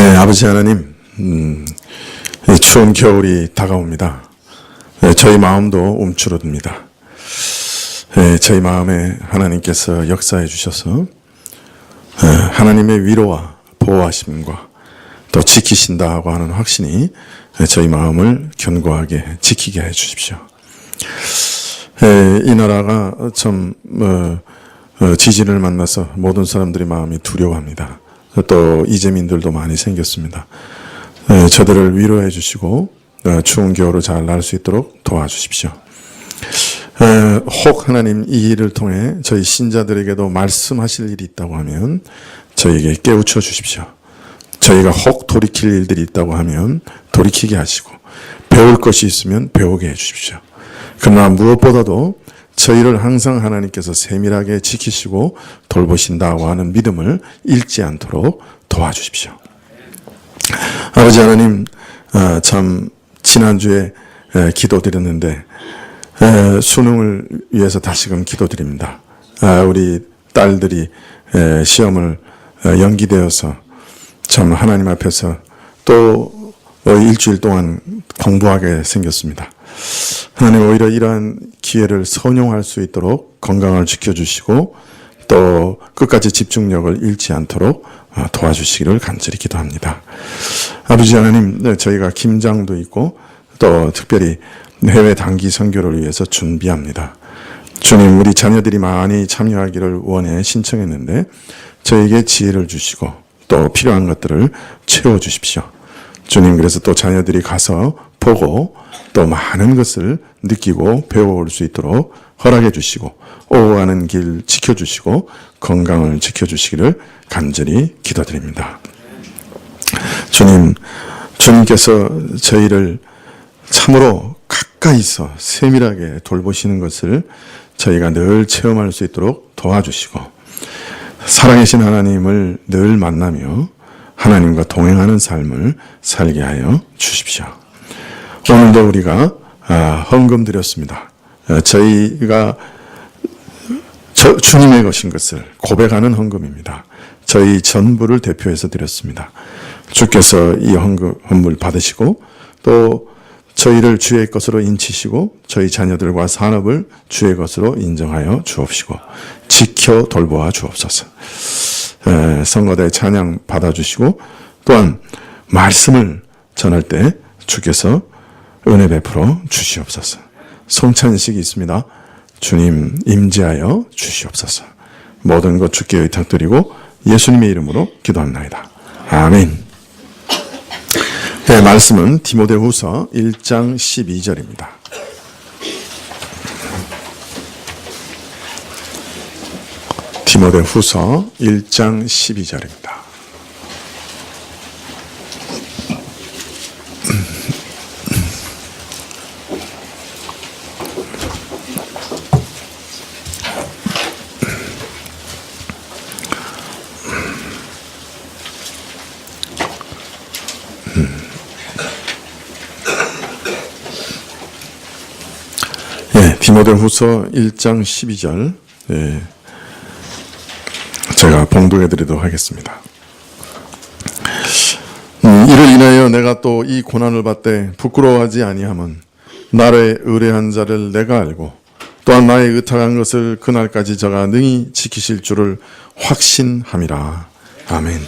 네, 아버지 하나님, 이 추운 겨울이 다가옵니다. 저희 마음도 움츠러듭니다. 저희 마음에 하나님께서 역사해 주셔서 하나님의 위로와 보호하심과 또 지키신다고 하는 확신이 저희 마음을 견고하게 지키게 해 주십시오. 이 나라가 참 지진을 만나서 모든 사람들이 마음이 두려워합니다. 또 이재민들도 많이 생겼습니다. 저들을 위로해 주시고 추운 겨울을 잘 날 수 있도록 도와주십시오. 혹 하나님 이 일을 통해 저희 신자들에게도 말씀하실 일이 있다고 하면 저희에게 깨우쳐 주십시오. 저희가 혹 돌이킬 일들이 있다고 하면 돌이키게 하시고 배울 것이 있으면 배우게 해 주십시오. 그러나 무엇보다도 저희를 항상 하나님께서 세밀하게 지키시고 돌보신다고 하는 믿음을 잃지 않도록 도와주십시오. 아버지 하나님, 참 지난주에 기도드렸는데 수능을 위해서 다시금 기도드립니다. 우리 딸들이 시험을 연기되어서 참 하나님 앞에서 또 일주일 동안 공부하게 생겼습니다. 하나님 오히려 이러한 기회를 선용할 수 있도록 건강을 지켜주시고 또 끝까지 집중력을 잃지 않도록 도와주시기를 간절히 기도합니다. 아버지 하나님, 저희가 김장도 있고 또 특별히 해외 단기 선교를 위해서 준비합니다. 주님, 우리 자녀들이 많이 참여하기를 원해 신청했는데 저에게 지혜를 주시고 또 필요한 것들을 채워주십시오. 주님, 그래서 또 자녀들이 가서 보고 또 많은 것을 느끼고 배워올 수 있도록 허락해 주시고 오가는 길 지켜주시고 건강을 지켜주시기를 간절히 기도드립니다. 주님, 주님께서 저희를 참으로 가까이서 세밀하게 돌보시는 것을 저희가 늘 체험할 수 있도록 도와주시고 살아계신 하나님을 늘 만나며 하나님과 동행하는 삶을 살게 하여 주십시오. 오늘도 우리가 헌금 드렸습니다. 저희가 주님의 것인 것을 고백하는 헌금입니다. 저희 전부를 대표해서 드렸습니다. 주께서 이 헌물 받으시고 또 저희를 주의 것으로 인치시고 저희 자녀들과 산업을 주의 것으로 인정하여 주옵시고 지켜 돌보아 주옵소서. 선거대 찬양 받아주시고 또한 말씀을 전할 때 주께서 은혜 베풀어 주시옵소서. 송찬식이 있습니다. 주님 임재하여 주시옵소서. 모든 것 주께 의탁드리고 예수님의 이름으로 기도합나이다. 아멘. 네, 말씀은 디모데후서 1장 12절입니다. 디모데후서 1장 12절입니다. 디모데후서 1장 12절 제가 봉독해 드리도록 하겠습니다. 이를 인하여 내가 또 이 고난을 받되 부끄러워하지 아니함은 나의 의뢰한 자를 내가 알고 또한 나의 의탁한 것을 그날까지 저가 능히 지키실 줄을 확신함이라. 아멘.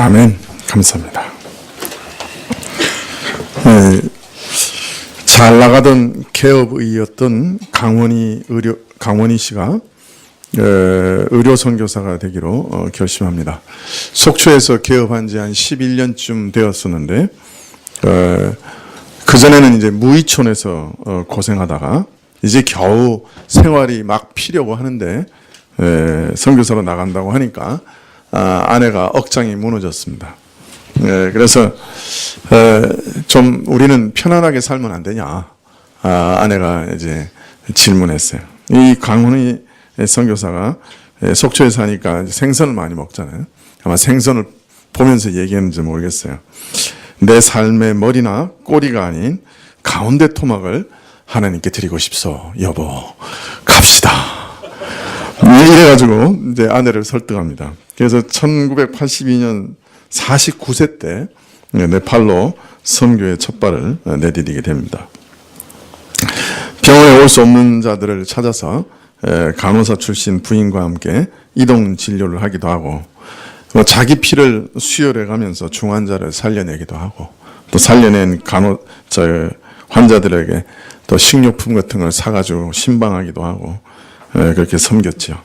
아멘. 감사합니다. 잘 나가던 개업의였던 강원희 씨가 의료 선교사가 되기로 결심합니다. 속초에서 개업한 지 한 11년쯤 되었었는데 그전에는 이제 무의촌에서 고생하다가 이제 겨우 생활이 막 피려고 하는데 선교사로 나간다고 하니까 아내가 억장이 무너졌습니다. 그래서 좀 우리는 편안하게 살면 안 되냐, 아내가 이제 질문했어요. 이 강훈희 선교사가 속초에 사니까 생선을 많이 먹잖아요. 아마 생선을 보면서 얘기했는지 모르겠어요. 내 삶의 머리나 꼬리가 아닌 가운데 토막을 하나님께 드리고 싶소. 여보, 갑시다. 이래가지고 이제 아내를 설득합니다. 그래서 1982년 49세 때 네팔로 선교의 첫 발을 내디디게 됩니다. 병원에 올 수 없는 자들을 찾아서 간호사 출신 부인과 함께 이동 진료를 하기도 하고, 자기 피를 수혈해 가면서 중환자를 살려내기도 하고, 또 살려낸 환자들에게 또 식료품 같은 걸 사가지고 신방하기도 하고, 그렇게 섬겼죠.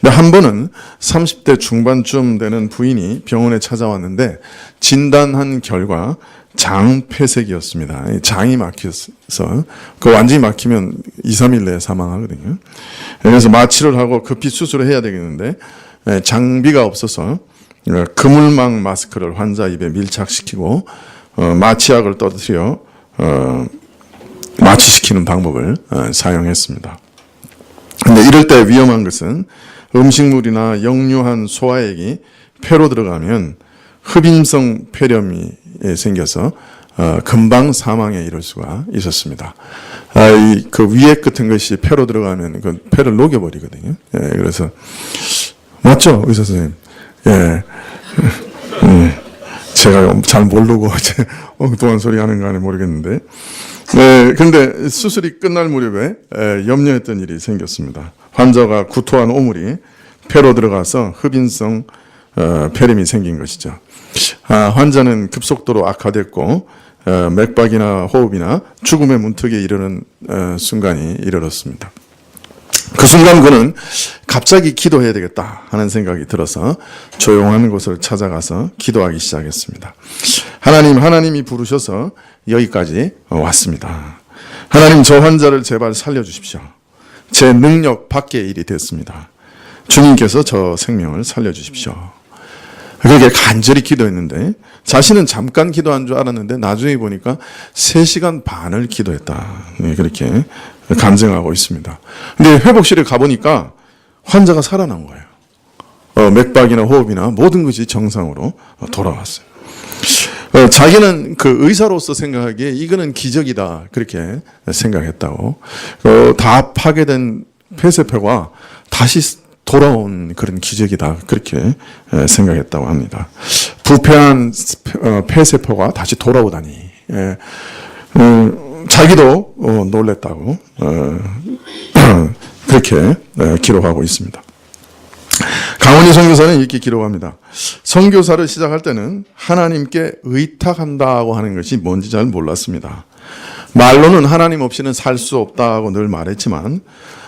근데 한 번은 30대 중반쯤 되는 부인이 병원에 찾아왔는데 진단한 결과 장폐색이었습니다. 장이 막혀서 그 완전히 막히면 2, 3일 내에 사망하거든요. 그래서 마취를 하고 급히 수술을 해야 되겠는데 장비가 없어서 그물망 마스크를 환자 입에 밀착시키고 마취약을 떨어뜨려 마취시키는 방법을 사용했습니다. 근데 이럴 때 위험한 것은 음식물이나 역류한 소화액이 폐로 들어가면 흡인성 폐렴이 생겨서 금방 사망에 이를 수가 있었습니다. 그 위액 같은 것이 폐로 들어가면 그 폐를 녹여버리거든요. 그래서 맞죠, 의사 선생님? 제가 잘 모르고 엉뚱한 소리 하는 거 아닌지 모르겠는데. 그런데 수술이 끝날 무렵에 염려했던 일이 생겼습니다. 환자가 구토한 오물이 폐로 들어가서 흡인성 폐렴이 생긴 것이죠. 환자는 급속도로 악화됐고 맥박이나 호흡이나 죽음의 문턱에 이르는 순간이 이르렀습니다. 그 순간 그는 갑자기 기도해야 되겠다 하는 생각이 들어서 조용한 곳을 찾아가서 기도하기 시작했습니다. 하나님이 부르셔서 여기까지 왔습니다. 하나님, 저 환자를 제발 살려주십시오. 제 능력 밖의 일이 됐습니다. 주님께서 저 생명을 살려주십시오. 그렇게 간절히 기도했는데 자신은 잠깐 기도한 줄 알았는데 나중에 보니까 3시간 반을 기도했다. 그렇게 간증하고 있습니다. 근데 회복실에 가보니까 환자가 살아난 거예요. 맥박이나 호흡이나 모든 것이 정상으로 돌아왔어요. 자기는 그 의사로서 생각하기에 이거는 기적이다 그렇게 생각했다고. 다 파괴된 폐쇄표가 다시 돌아온 그런 기적이다 그렇게 생각했다고 합니다. 부패한 폐쇄표가 다시 돌아오다니. 자기도 놀랬다고 그렇게 기록하고 있습니다. 강원희 선교사는 이렇게 기록합니다. 선교사를 시작할 때는 하나님께 의탁한다고 하는 것이 뭔지 잘 몰랐습니다. 말로는 하나님 없이는 살 수 없다고 늘 말했지만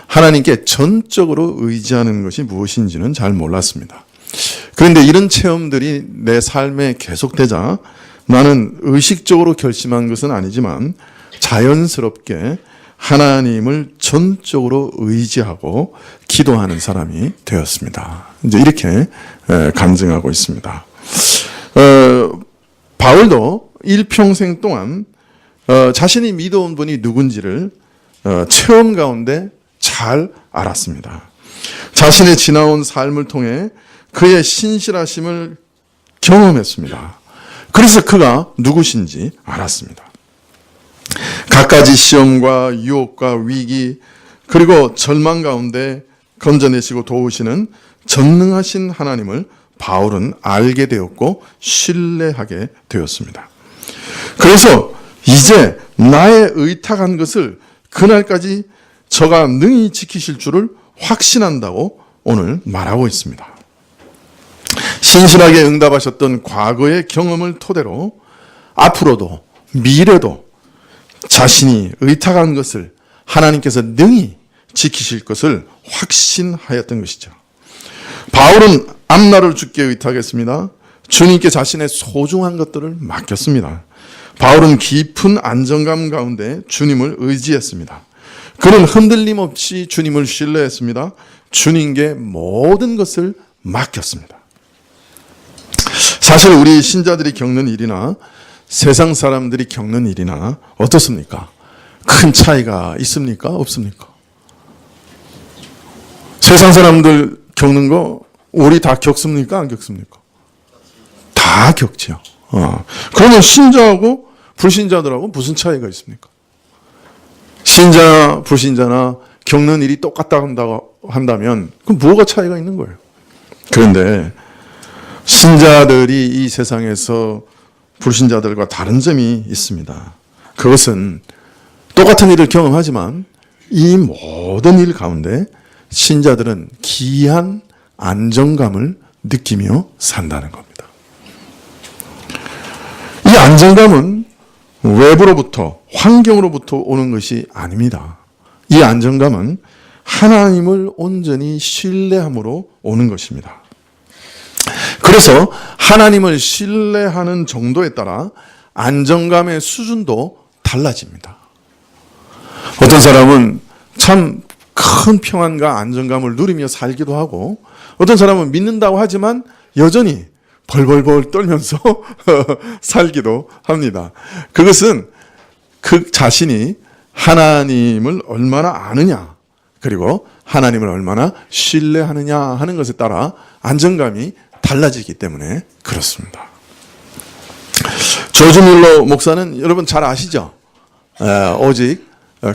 하나님께 전적으로 의지하는 것이 무엇인지는 잘 몰랐습니다. 그런데 이런 체험들이 내 삶에 계속되자 나는 의식적으로 결심한 것은 아니지만 자연스럽게 하나님을 전적으로 의지하고 기도하는 사람이 되었습니다. 이제 이렇게 간증하고 있습니다. 바울도 일평생 동안 자신이 믿어온 분이 누군지를 체험 가운데 잘 알았습니다. 자신의 지나온 삶을 통해 그의 신실하심을 경험했습니다. 그래서 그가 누구신지 알았습니다. 갖가지 시험과 유혹과 위기 그리고 절망 가운데 건져내시고 도우시는 전능하신 하나님을 바울은 알게 되었고 신뢰하게 되었습니다. 그래서 이제 나의 의탁한 것을 그날까지 저가 능히 지키실 줄을 확신한다고 오늘 말하고 있습니다. 신실하게 응답하셨던 과거의 경험을 토대로 앞으로도 미래도 자신이 의탁한 것을 하나님께서 능히 지키실 것을 확신하였던 것이죠. 바울은 앞날을 주께 의탁했습니다. 주님께 자신의 소중한 것들을 맡겼습니다. 바울은 깊은 안정감 가운데 주님을 의지했습니다. 그는 흔들림 없이 주님을 신뢰했습니다. 주님께 모든 것을 맡겼습니다. 사실 우리 신자들이 겪는 일이나 세상 사람들이 겪는 일이나 어떻습니까? 큰 차이가 있습니까? 없습니까? 세상 사람들 겪는 거 우리 다 겪습니까? 안 겪습니까? 다 겪죠. 그러면 신자하고 불신자들하고 무슨 차이가 있습니까? 신자, 불신자나 겪는 일이 똑같다 한다면 그럼 뭐가 차이가 있는 거예요? 그런데 신자들이 이 세상에서 불신자들과 다른 점이 있습니다. 그것은 똑같은 일을 경험하지만 이 모든 일 가운데 신자들은 기이한 안정감을 느끼며 산다는 겁니다. 이 안정감은 외부로부터, 환경으로부터 오는 것이 아닙니다. 이 안정감은 하나님을 온전히 신뢰함으로 오는 것입니다. 그래서 하나님을 신뢰하는 정도에 따라 안정감의 수준도 달라집니다. 어떤 사람은 참 큰 평안과 안정감을 누리며 살기도 하고 어떤 사람은 믿는다고 하지만 여전히 벌벌벌 떨면서 살기도 합니다. 그것은 그 자신이 하나님을 얼마나 아느냐 그리고 하나님을 얼마나 신뢰하느냐 하는 것에 따라 안정감이 달라지기 때문에 그렇습니다. 조지 뮬러 목사는 여러분 잘 아시죠? 오직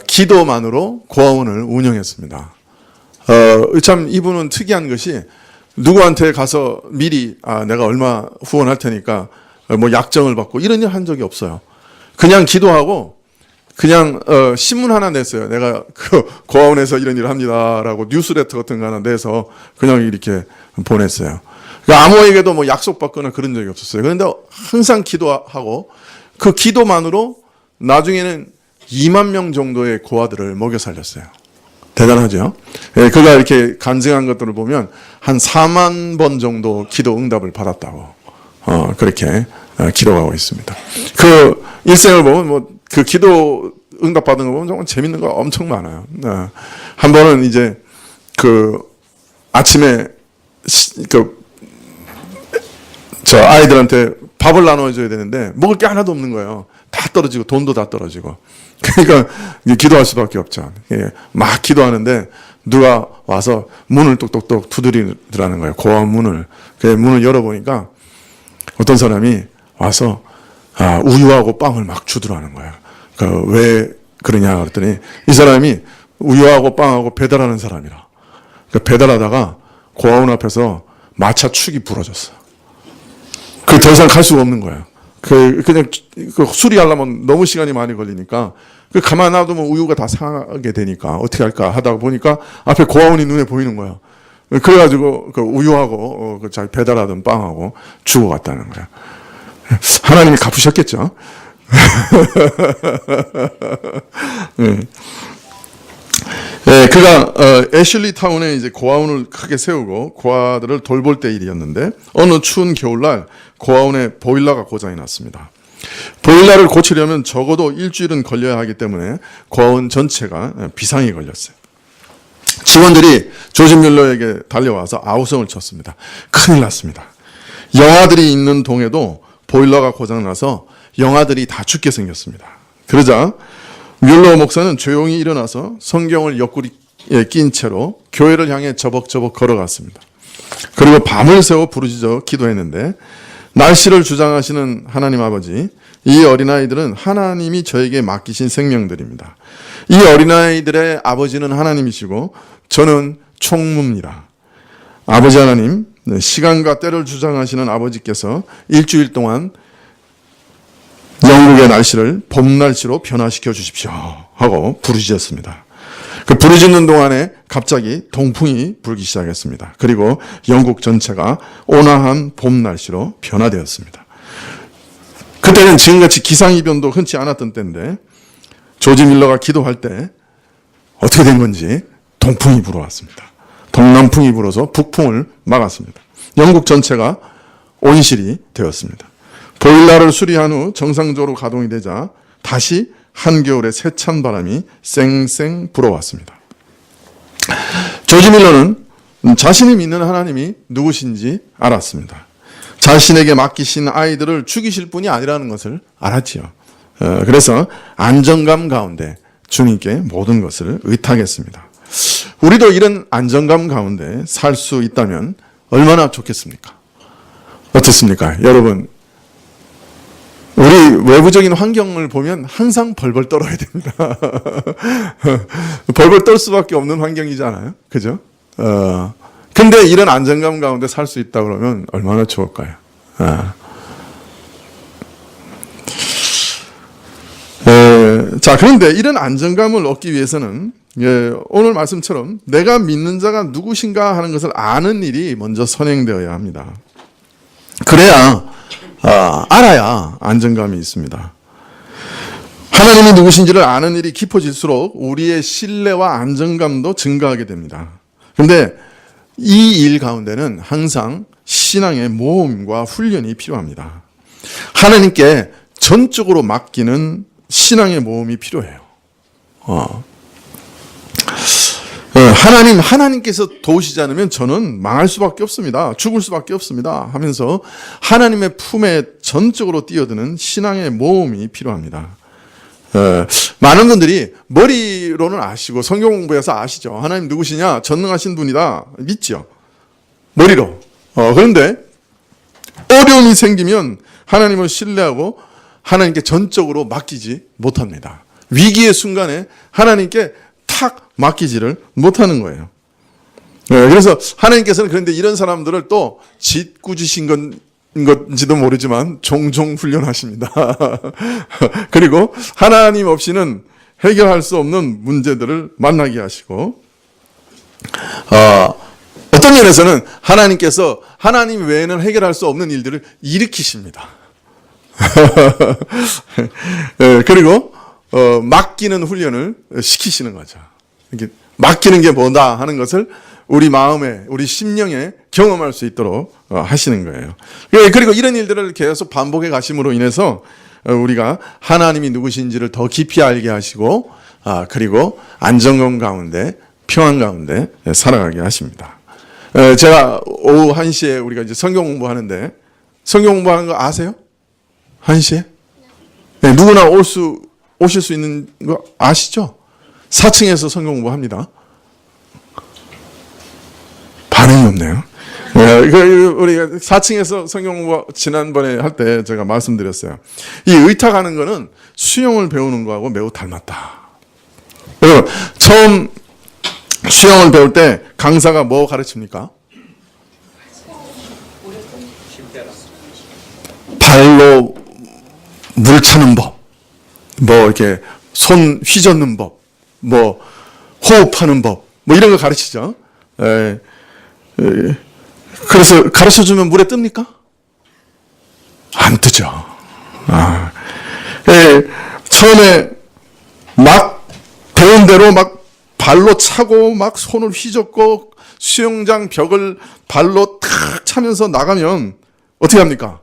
기도만으로 고아원을 운영했습니다. 참 이분은 특이한 것이 누구한테 가서 미리 내가 얼마 후원할 테니까 뭐 약정을 받고 이런 일 한 적이 없어요. 그냥 기도하고 그냥 신문 하나 냈어요. 내가 그 고아원에서 이런 일을 합니다라고 뉴스레터 같은 거 하나 내서 그냥 이렇게 보냈어요. 그러니까 아무에게도 뭐 약속받거나 그런 적이 없었어요. 그런데 항상 기도하고 그 기도만으로 나중에는 2만 명 정도의 고아들을 먹여 살렸어요. 대단하죠? 예, 그가 이렇게 간증한 것들을 보면 한 4만 번 정도 기도 응답을 받았다고 그렇게 기록하고 있습니다. 그 일생을 보면 뭐 그 기도 응답 받은 거 보면 정말 재밌는 거 엄청 많아요. 한 번은 이제 그 아침에 저 아이들한테 밥을 나눠줘야 되는데 먹을 게 하나도 없는 거예요. 다 떨어지고 돈도 다 떨어지고. 그러니까 기도할 수밖에 없죠. 막 기도하는데 누가 와서 문을 똑똑똑 두드리더라는 거예요. 고아원 문을. 그 문을 열어보니까 어떤 사람이 와서 우유하고 빵을 막 주더라는 거예요. 왜 그러냐 그랬더니 이 사람이 우유하고 빵하고 배달하는 사람이라. 배달하다가 고아원 앞에서 마차 축이 부러졌어. 그 더 이상 갈 수가 없는 거예요. 그냥 수리하려면 너무 시간이 많이 걸리니까 가만 놔두면 우유가 다 상하게 되니까 어떻게 할까 하다가 보니까 앞에 고아원이 눈에 보이는 거예요. 그래가지고 그 우유하고 자기 배달하던 빵하고 주고 갔다는 거예요. 하나님이 갚으셨겠죠. 네. 네, 그가 애슐리 타운에 이제 고아원을 크게 세우고 고아들을 돌볼 때 일이었는데 어느 추운 겨울날 고아원에 보일러가 고장이 났습니다. 보일러를 고치려면 적어도 일주일은 걸려야 하기 때문에 고아원 전체가 비상이 걸렸어요. 직원들이 조지 뮬러에게 달려와서 아우성을 쳤습니다. 큰일 났습니다. 영아들이 있는 동에도 보일러가 고장나서 영아들이 다 죽게 생겼습니다. 그러자 뮬러 목사는 조용히 일어나서 성경을 옆구리에 낀 채로 교회를 향해 저벅저벅 걸어갔습니다. 그리고 밤을 새워 부르짖어 기도했는데 날씨를 주장하시는 하나님 아버지, 이 어린아이들은 하나님이 저에게 맡기신 생명들입니다. 이 어린아이들의 아버지는 하나님이시고 저는 총무입니다. 아버지 하나님, 시간과 때를 주장하시는 아버지께서 일주일 동안 영국의 날씨를 봄 날씨로 변화시켜 주십시오 하고 부르짖었습니다. 그 부르짖는 동안에 갑자기 동풍이 불기 시작했습니다. 그리고 영국 전체가 온화한 봄 날씨로 변화되었습니다. 그때는 지금같이 기상이변도 흔치 않았던 때인데 조지 밀러가 기도할 때 어떻게 된 건지 동풍이 불어왔습니다. 동남풍이 불어서 북풍을 막았습니다. 영국 전체가 온실이 되었습니다. 보일러를 수리한 후 정상적으로 가동이 되자 다시 한겨울의 세찬 바람이 쌩쌩 불어왔습니다. 조지 밀러는 자신이 믿는 하나님이 누구신지 알았습니다. 자신에게 맡기신 아이들을 죽이실 분이 아니라는 것을 알았지요. 그래서 안정감 가운데 주님께 모든 것을 의탁했습니다. 우리도 이런 안정감 가운데 살 수 있다면 얼마나 좋겠습니까? 어떻습니까? 여러분, 우리 외부적인 환경을 보면 항상 벌벌 떨어야 됩니다. 벌벌 떨 수밖에 없는 환경이잖아요. 그죠? 근데 이런 안정감 가운데 살 수 있다 그러면 얼마나 좋을까요? 자, 그런데 이런 안정감을 얻기 위해서는 오늘 말씀처럼 내가 믿는 자가 누구신가 하는 것을 아는 일이 먼저 선행되어야 합니다. 그래야 알아야 안정감이 있습니다. 하나님이 누구신지를 아는 일이 깊어질수록 우리의 신뢰와 안정감도 증가하게 됩니다. 그런데 이 일 가운데는 항상 신앙의 모험과 훈련이 필요합니다. 하나님께 전적으로 맡기는 신앙의 모험이 필요해요. 하나님께서 도우시지 않으면 저는 망할 수밖에 없습니다. 죽을 수밖에 없습니다. 하면서 하나님의 품에 전적으로 뛰어드는 신앙의 모험이 필요합니다. 많은 분들이 머리로는 아시고 성경 공부해서 아시죠. 하나님 누구시냐? 전능하신 분이다. 믿죠. 머리로. 그런데 어려움이 생기면 하나님을 신뢰하고 하나님께 전적으로 맡기지 못합니다. 위기의 순간에 하나님께 탁 맡기지를 못하는 거예요. 그래서 하나님께서는 그런데 이런 사람들을 또 짓궂으신 건지도 모르지만 종종 훈련하십니다. 그리고 하나님 없이는 해결할 수 없는 문제들을 만나게 하시고 어떤 면에서는 하나님께서 하나님 외에는 해결할 수 없는 일들을 일으키십니다. 그리고 맡기는 훈련을 시키시는 거죠. 이렇게 맡기는 게 뭐다 하는 것을 우리 마음에, 우리 심령에 경험할 수 있도록 하시는 거예요. 그리고 이런 일들을 계속 반복해 가심으로 인해서 우리가 하나님이 누구신지를 더 깊이 알게 하시고, 그리고 안정감 가운데, 평안 가운데 살아가게 하십니다. 제가 오후 1시에 우리가 이제 성경 공부하는데, 성경 공부하는 거 아세요? 1시에? 네, 누구나 오실 수 있는 거 아시죠? 4층에서 성경 공부합니다. 반응이 없네요. 우리가 4층에서 성경 공부 지난번에 할 때 제가 말씀드렸어요. 이 의탁하는 거는 수영을 배우는 거하고 매우 닮았다. 여러분, 처음 수영을 배울 때 강사가 뭐 가르칩니까? 발로 물 차는 법, 뭐 이렇게 손 휘젓는 법, 뭐 호흡하는 법, 뭐 이런 거 가르치죠. 그래서 가르쳐주면 물에 뜹니까? 안 뜨죠. 처음에 막 배운 대로 막 발로 차고 막 손을 휘젓고 수영장 벽을 발로 탁 차면서 나가면 어떻게 합니까?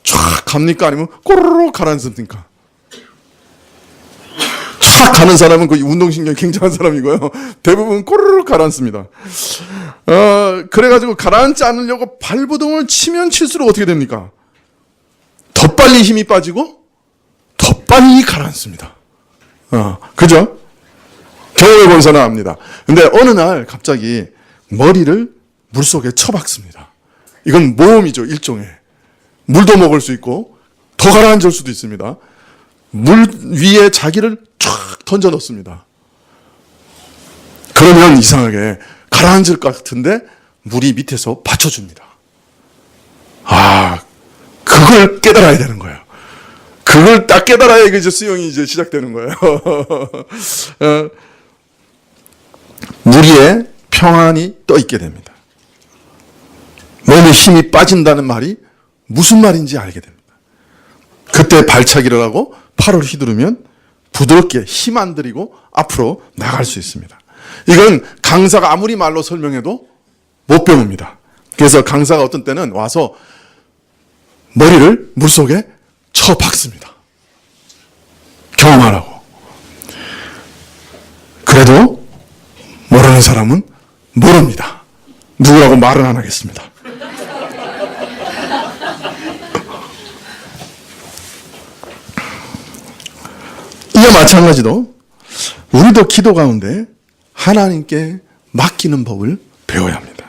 쫙 갑니까? 아니면 꼬르륵 가라앉습니까? 쫙 가는 사람은 그 운동신경이 굉장한 사람이고요. 대부분 꼬르륵 가라앉습니다. 그래가지고 가라앉지 않으려고 발버둥을 치면 칠수록 어떻게 됩니까? 더 빨리 힘이 빠지고 더 빨리 가라앉습니다. 그죠? 경험해 본 사람 압니다. 근데 어느 날 갑자기 머리를 물속에 쳐박습니다. 이건 모험이죠, 일종의. 물도 먹을 수 있고 더 가라앉을 수도 있습니다. 물 위에 자기를 쫙 던져 넣습니다. 그러면 이상하게 가라앉을 것 같은데 물이 밑에서 받쳐줍니다. 그걸 깨달아야 되는 거예요. 그걸 딱 깨달아야 이제 수영이 이제 시작되는 거예요. 무리에 평안이 떠 있게 됩니다. 몸에 힘이 빠진다는 말이 무슨 말인지 알게 됩니다. 그때 발차기를 하고 팔을 휘두르면 부드럽게 힘 안 들이고 앞으로 나갈 수 있습니다. 이건 강사가 아무리 말로 설명해도 못 배웁니다. 그래서 강사가 어떤 때는 와서 머리를 물속에 쳐 박습니다. 경험하라고. 그래도 모르는 사람은 모릅니다. 누구라고 말은 안 하겠습니다. 이와 마찬가지로 우리도 기도 가운데 하나님께 맡기는 법을 배워야 합니다.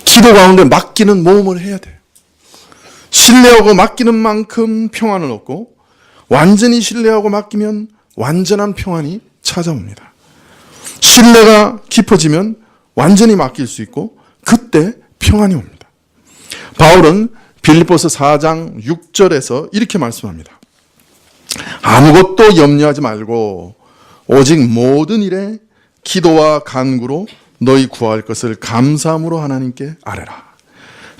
기도 가운데 맡기는 모험을 해야 돼요. 신뢰하고 맡기는 만큼 평안을 얻고 완전히 신뢰하고 맡기면 완전한 평안이 찾아옵니다. 신뢰가 깊어지면 완전히 맡길 수 있고 그때 평안이 옵니다. 바울은 빌립보서 4장 6절에서 이렇게 말씀합니다. 아무것도 염려하지 말고 오직 모든 일에 기도와 간구로 너희 구할 것을 감사함으로 하나님께 아뢰라.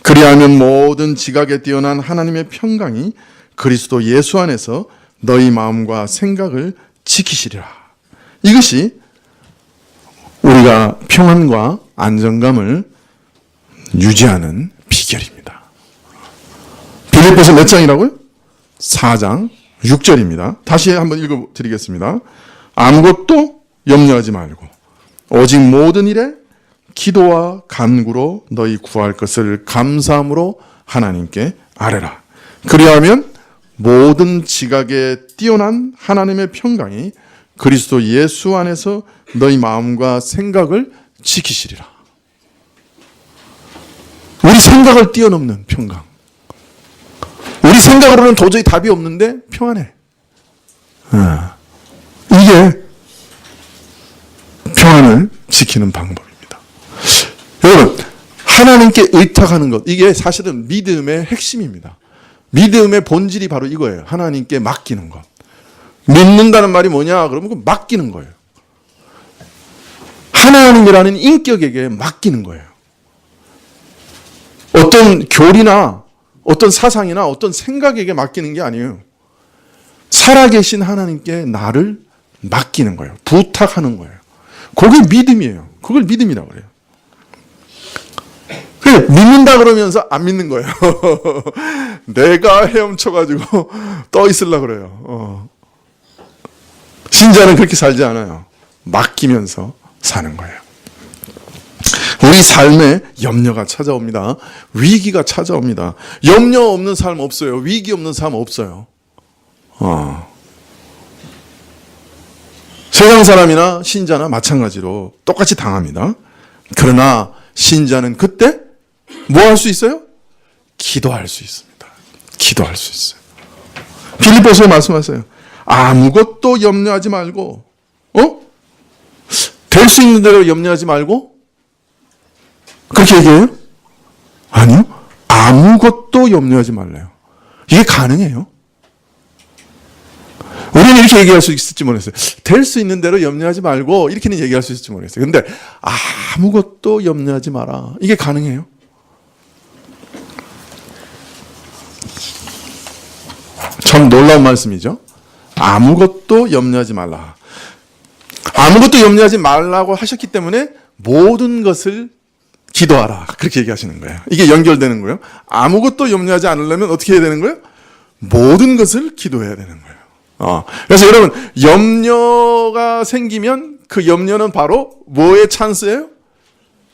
그리하면 모든 지각에 뛰어난 하나님의 평강이 그리스도 예수 안에서 너희 마음과 생각을 지키시리라. 이것이 우리가 평안과 안정감을 유지하는 비결입니다. 빌립보서 몇 장이라고요? 4장 6절입니다. 다시 한번 읽어드리겠습니다. 아무것도 염려하지 말고 오직 모든 일에 기도와 간구로 너희 구할 것을 감사함으로 하나님께 아뢰라. 그리하면 모든 지각에 뛰어난 하나님의 평강이 그리스도 예수 안에서 너희 마음과 생각을 지키시리라. 우리 생각을 뛰어넘는 평강. 우리 생각으로는 도저히 답이 없는데 평안해. 이게 평안을 지키는 방법입니다. 여러분, 하나님께 의탁하는 것, 이게 사실은 믿음의 핵심입니다. 믿음의 본질이 바로 이거예요. 하나님께 맡기는 것. 믿는다는 말이 뭐냐? 그러면 맡기는 거예요. 하나님이라는 인격에게 맡기는 거예요. 어떤 교리나 어떤 사상이나 어떤 생각에게 맡기는 게 아니에요. 살아계신 하나님께 나를 맡기는 거예요. 부탁하는 거예요. 그게 믿음이에요. 그걸 믿음이라고 그래요. 그래, 믿는다 그러면서 안 믿는 거예요. 내가 헤엄쳐가지고 떠 있으려고 그래요. 신자는 그렇게 살지 않아요. 맡기면서 사는 거예요. 우리 삶에 염려가 찾아옵니다. 위기가 찾아옵니다. 염려 없는 삶 없어요. 위기 없는 삶 없어요. 세상 사람이나 신자나 마찬가지로 똑같이 당합니다. 그러나 신자는 그때 뭐 할 수 있어요? 기도할 수 있습니다. 기도할 수 있어요. 빌립보서에 말씀하세요. 아무것도 염려하지 말고, 될 수 있는 대로 염려하지 말고, 그렇게 얘기해요? 아니요. 아무것도 염려하지 말래요. 이게 가능해요? 우리는 이렇게 얘기할 수 있을지 모르겠어요. 될 수 있는 대로 염려하지 말고 이렇게는 얘기할 수 있을지 모르겠어요. 근데 아무것도 염려하지 마라. 이게 가능해요? 참 놀라운 말씀이죠. 아무것도 염려하지 말라. 아무것도 염려하지 말라고 하셨기 때문에 모든 것을 기도하라. 그렇게 얘기하시는 거예요. 이게 연결되는 거예요. 아무것도 염려하지 않으려면 어떻게 해야 되는 거예요? 모든 것을 기도해야 되는 거예요. 그래서 여러분, 염려가 생기면 그 염려는 바로 뭐의 찬스예요?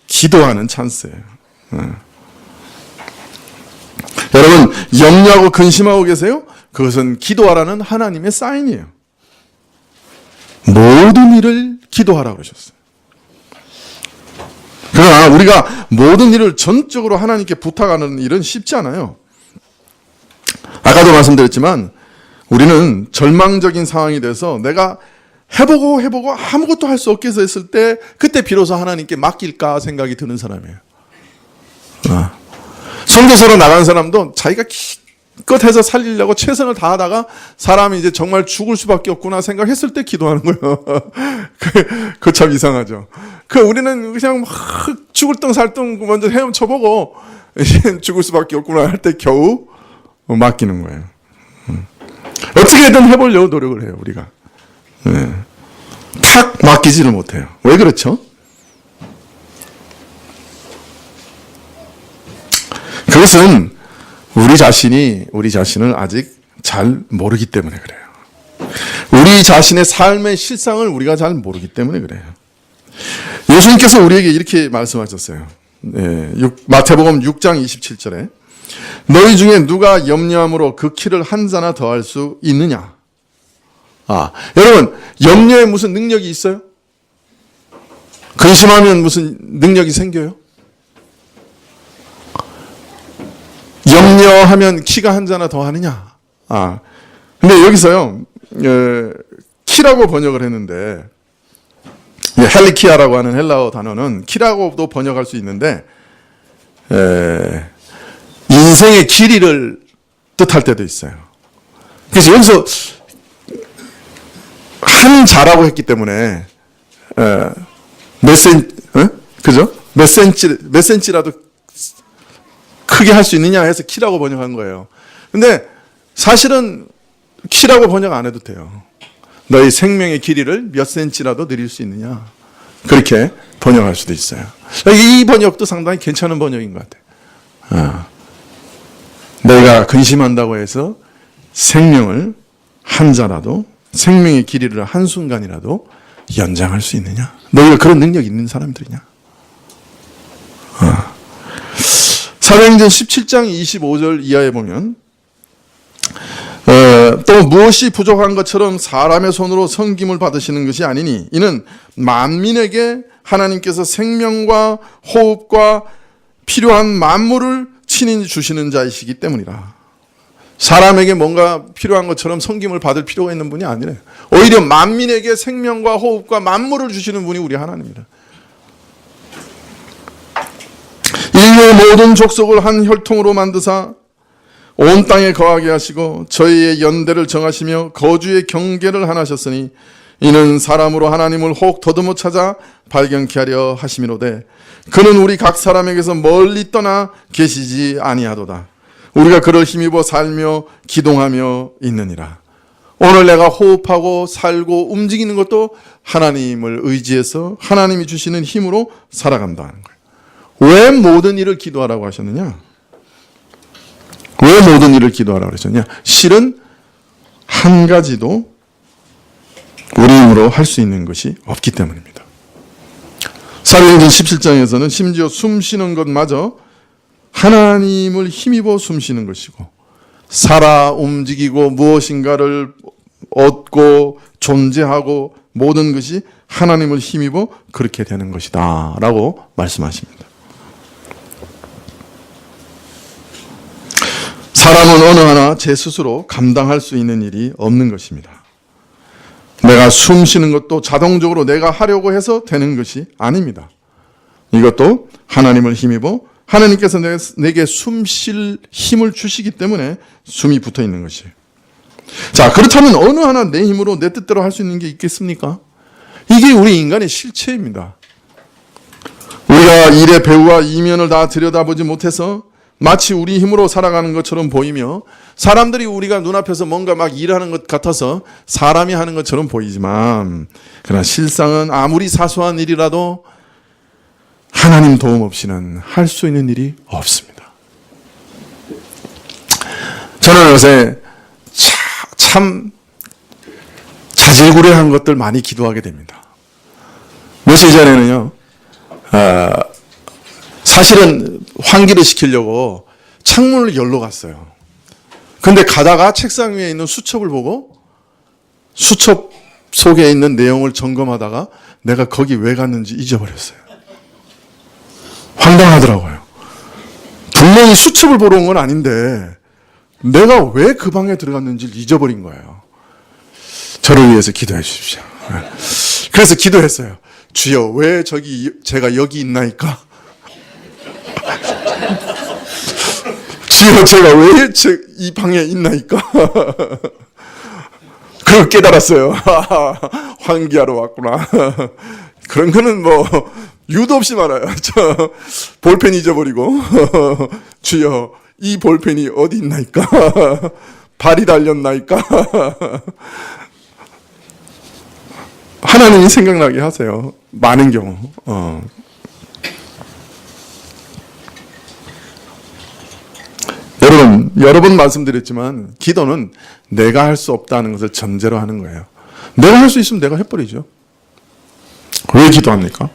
기도하는 찬스예요. 여러분, 염려하고 근심하고 계세요? 그것은 기도하라는 하나님의 사인이에요. 모든 일을 기도하라고 그러셨어요. 그러나 우리가 모든 일을 전적으로 하나님께 부탁하는 일은 쉽지 않아요. 아까도 말씀드렸지만 우리는 절망적인 상황이 돼서 내가 해보고 아무것도 할 수 없게 했을 때 그때 비로소 하나님께 맡길까 생각이 드는 사람이에요. 선교사로 나간 사람도 자기가 끝해서 살리려고 최선을 다하다가 사람이 이제 정말 죽을 수밖에 없구나 생각했을 때 기도하는 거예요. 그 참 이상하죠. 우리는 그냥 막 죽을 등 살등 먼저 헤엄쳐보고 이제 죽을 수밖에 없구나 할 때 겨우 맡기는 거예요. 어떻게든 해보려고 노력을 해요, 우리가. 네. 탁 맡기지를 못해요. 왜 그렇죠? 그것은 우리 자신을 아직 잘 모르기 때문에 그래요. 우리 자신의 삶의 실상을 우리가 잘 모르기 때문에 그래요. 예수님께서 우리에게 이렇게 말씀하셨어요. 네, 마태복음 6장 27절에 너희 중에 누가 염려함으로 그 키를 한 자나 더할 수 있느냐? 여러분, 염려에 무슨 능력이 있어요? 근심하면 무슨 능력이 생겨요? 염려하면 키가 한 자나 더 하느냐? 근데 여기서요, 키라고 번역을 했는데, 헬리키아라고 하는 헬라어 단어는 키라고도 번역할 수 있는데, 인생의 길이를 뜻할 때도 있어요. 그래서 여기서 한 자라고 했기 때문에, 그죠? 몇 센치라도 크게 할 수 있느냐 해서 키라고 번역한 거예요. 근데 사실은 키라고 번역 안 해도 돼요. 너희 생명의 길이를 몇 센치라도 늘릴 수 있느냐. 그렇게 번역할 수도 있어요. 이 번역도 상당히 괜찮은 번역인 것 같아요. 너희가 근심한다고 해서 생명을 한 자라도, 생명의 길이를 한순간이라도 연장할 수 있느냐. 너희가 그런 능력이 있는 사람들이냐. 사도행전 17장 25절 이하에 보면 또 무엇이 부족한 것처럼 사람의 손으로 섬김을 받으시는 것이 아니니 이는 만민에게 하나님께서 생명과 호흡과 필요한 만물을 친히 주시는 자이시기 때문이라. 사람에게 뭔가 필요한 것처럼 섬김을 받을 필요가 있는 분이 아니래요. 오히려 만민에게 생명과 호흡과 만물을 주시는 분이 우리 하나님이라. 인류의 모든 족속을 한 혈통으로 만드사 온 땅에 거하게 하시고 저희의 연대를 정하시며 거주의 경계를 하나셨으니 이는 사람으로 하나님을 혹 더듬어 찾아 발견케 하려 하심이로되 그는 우리 각 사람에게서 멀리 떠나 계시지 아니하도다. 우리가 그를 힘입어 살며 기동하며 있느니라. 오늘 내가 호흡하고 살고 움직이는 것도 하나님을 의지해서 하나님이 주시는 힘으로 살아간다는 거예요. 왜 모든 일을 기도하라고 하셨느냐? 왜 모든 일을 기도하라고 하셨냐? 실은 한 가지도 우리 힘으로 할 수 있는 것이 없기 때문입니다. 사도행전 17장에서는 심지어 숨 쉬는 것마저 하나님을 힘입어 숨 쉬는 것이고 살아 움직이고 무엇인가를 얻고 존재하고 모든 것이 하나님을 힘입어 그렇게 되는 것이다 라고 말씀하십니다. 사람은 어느 하나 제 스스로 감당할 수 있는 일이 없는 것입니다. 내가 숨 쉬는 것도 자동적으로 내가 하려고 해서 되는 것이 아닙니다. 이것도 하나님을 힘입어 하나님께서 내게 숨 쉴 힘을 주시기 때문에 숨이 붙어 있는 것이에요. 자, 그렇다면 어느 하나 내 힘으로 내 뜻대로 할 수 있는 게 있겠습니까? 이게 우리 인간의 실체입니다. 우리가 일의 배후와 이면을 다 들여다보지 못해서 마치 우리 힘으로 살아가는 것처럼 보이며 사람들이 우리가 눈앞에서 뭔가 막 일하는 것 같아서 사람이 하는 것처럼 보이지만 그러나 실상은 아무리 사소한 일이라도 하나님 도움 없이는 할 수 있는 일이 없습니다. 저는 요새 참 자질구레한 것들 많이 기도하게 됩니다. 며칠 전에는요, 사실은 환기를 시키려고 창문을 열러 갔어요. 근데 가다가 책상 위에 있는 수첩을 보고 수첩 속에 있는 내용을 점검하다가 내가 거기 왜 갔는지 잊어버렸어요. 황당하더라고요. 분명히 수첩을 보러 온 건 아닌데 내가 왜 그 방에 들어갔는지를 잊어버린 거예요. 저를 위해서 기도해 주십시오. 그래서 기도했어요. 주여, 왜 제가 여기 있나이까? 주여 제가 왜 이 방에 있나이까? 그걸 깨달았어요. 환기하러 왔구나. 그런 거는 뭐 유도 없이 말아요. 저 볼펜 잊어버리고 주여 이 볼펜이 어디 있나이까? 발이 달렸나이까? 하나님이 생각나게 하세요. 많은 경우. 여러분, 여러 번 말씀드렸지만 기도는 내가 할 수 없다는 것을 전제로 하는 거예요. 내가 할 수 있으면 내가 해버리죠. 왜 기도합니까?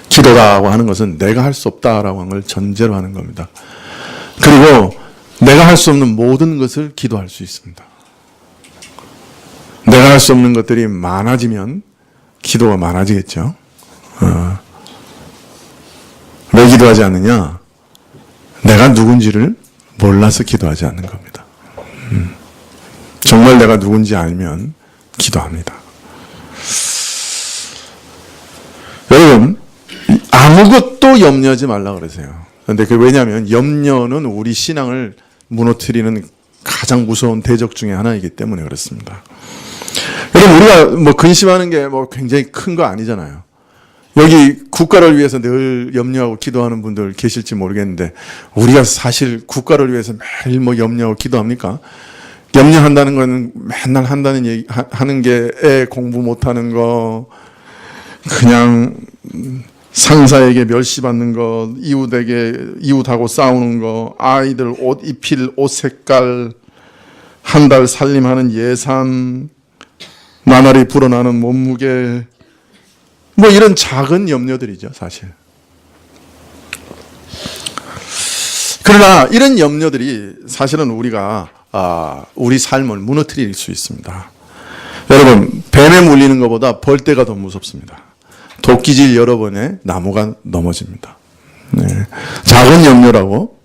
기도라고 하는 것은 내가 할 수 없다라고 하는 걸 전제로 하는 겁니다. 그리고 내가 할 수 없는 모든 것을 기도할 수 있습니다. 내가 할 수 없는 것들이 많아지면 기도가 많아지겠죠. 왜 기도하지 않느냐? 내가 누군지를 몰라서 기도하지 않는 겁니다. 정말 내가 누군지 알면 기도합니다. 여러분, 아무것도 염려하지 말라 그러세요. 그런데 왜냐하면 염려는 우리 신앙을 무너뜨리는 가장 무서운 대적 중에 하나이기 때문에 그렇습니다. 여러분, 우리가 뭐 근심하는 게 뭐 굉장히 큰 거 아니잖아요. 여기 국가를 위해서 늘 염려하고 기도하는 분들 계실지 모르겠는데, 우리가 사실 국가를 위해서 매일 뭐 염려하고 기도합니까? 염려한다는 거는 맨날 한다는 얘기, 하는 게 애 공부 못하는 거, 그냥 상사에게 멸시받는 거, 이웃하고 싸우는 거, 아이들 옷 입힐 옷 색깔, 한 달 살림하는 예산, 나날이 불어나는 몸무게, 뭐 이런 작은 염려들이죠, 사실. 그러나 이런 염려들이 사실은 우리 삶을 무너뜨릴 수 있습니다. 여러분, 뱀에 물리는 것보다 벌떼가 더 무섭습니다. 도끼질 여러 번에 나무가 넘어집니다. 네. 작은 염려라고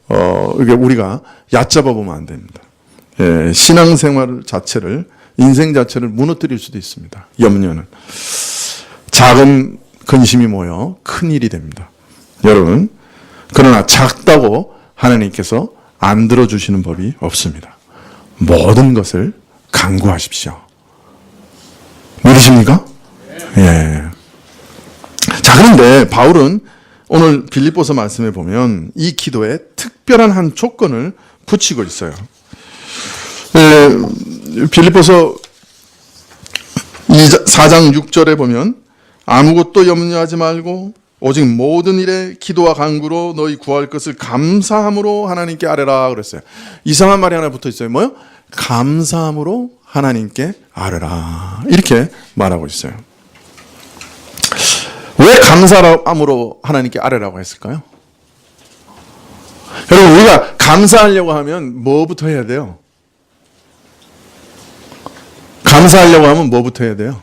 이게 우리가 얕잡아 보면 안 됩니다. 예, 신앙생활 자체를, 인생 자체를 무너뜨릴 수도 있습니다. 염려는. 작은 근심이 모여 큰 일이 됩니다. 여러분, 그러나 작다고 하나님께서 안 들어주시는 법이 없습니다. 모든 것을 간구하십시오. 믿으십니까? 예. 자, 그런데 바울은 오늘 빌립보서 말씀에 보면 이 기도에 특별한 한 조건을 붙이고 있어요. 빌립보서 4장 6절에 보면 아무것도 염려하지 말고 오직 모든 일에 기도와 간구로 너희 구할 것을 감사함으로 하나님께 아뢰라 그랬어요. 이상한 말이 하나 붙어 있어요. 뭐요? 감사함으로 하나님께 아뢰라. 이렇게 말하고 있어요. 왜 감사함으로 하나님께 아뢰라고 했을까요? 여러분, 우리가 감사하려고 하면 뭐부터 해야 돼요? 감사하려고 하면 뭐부터 해야 돼요?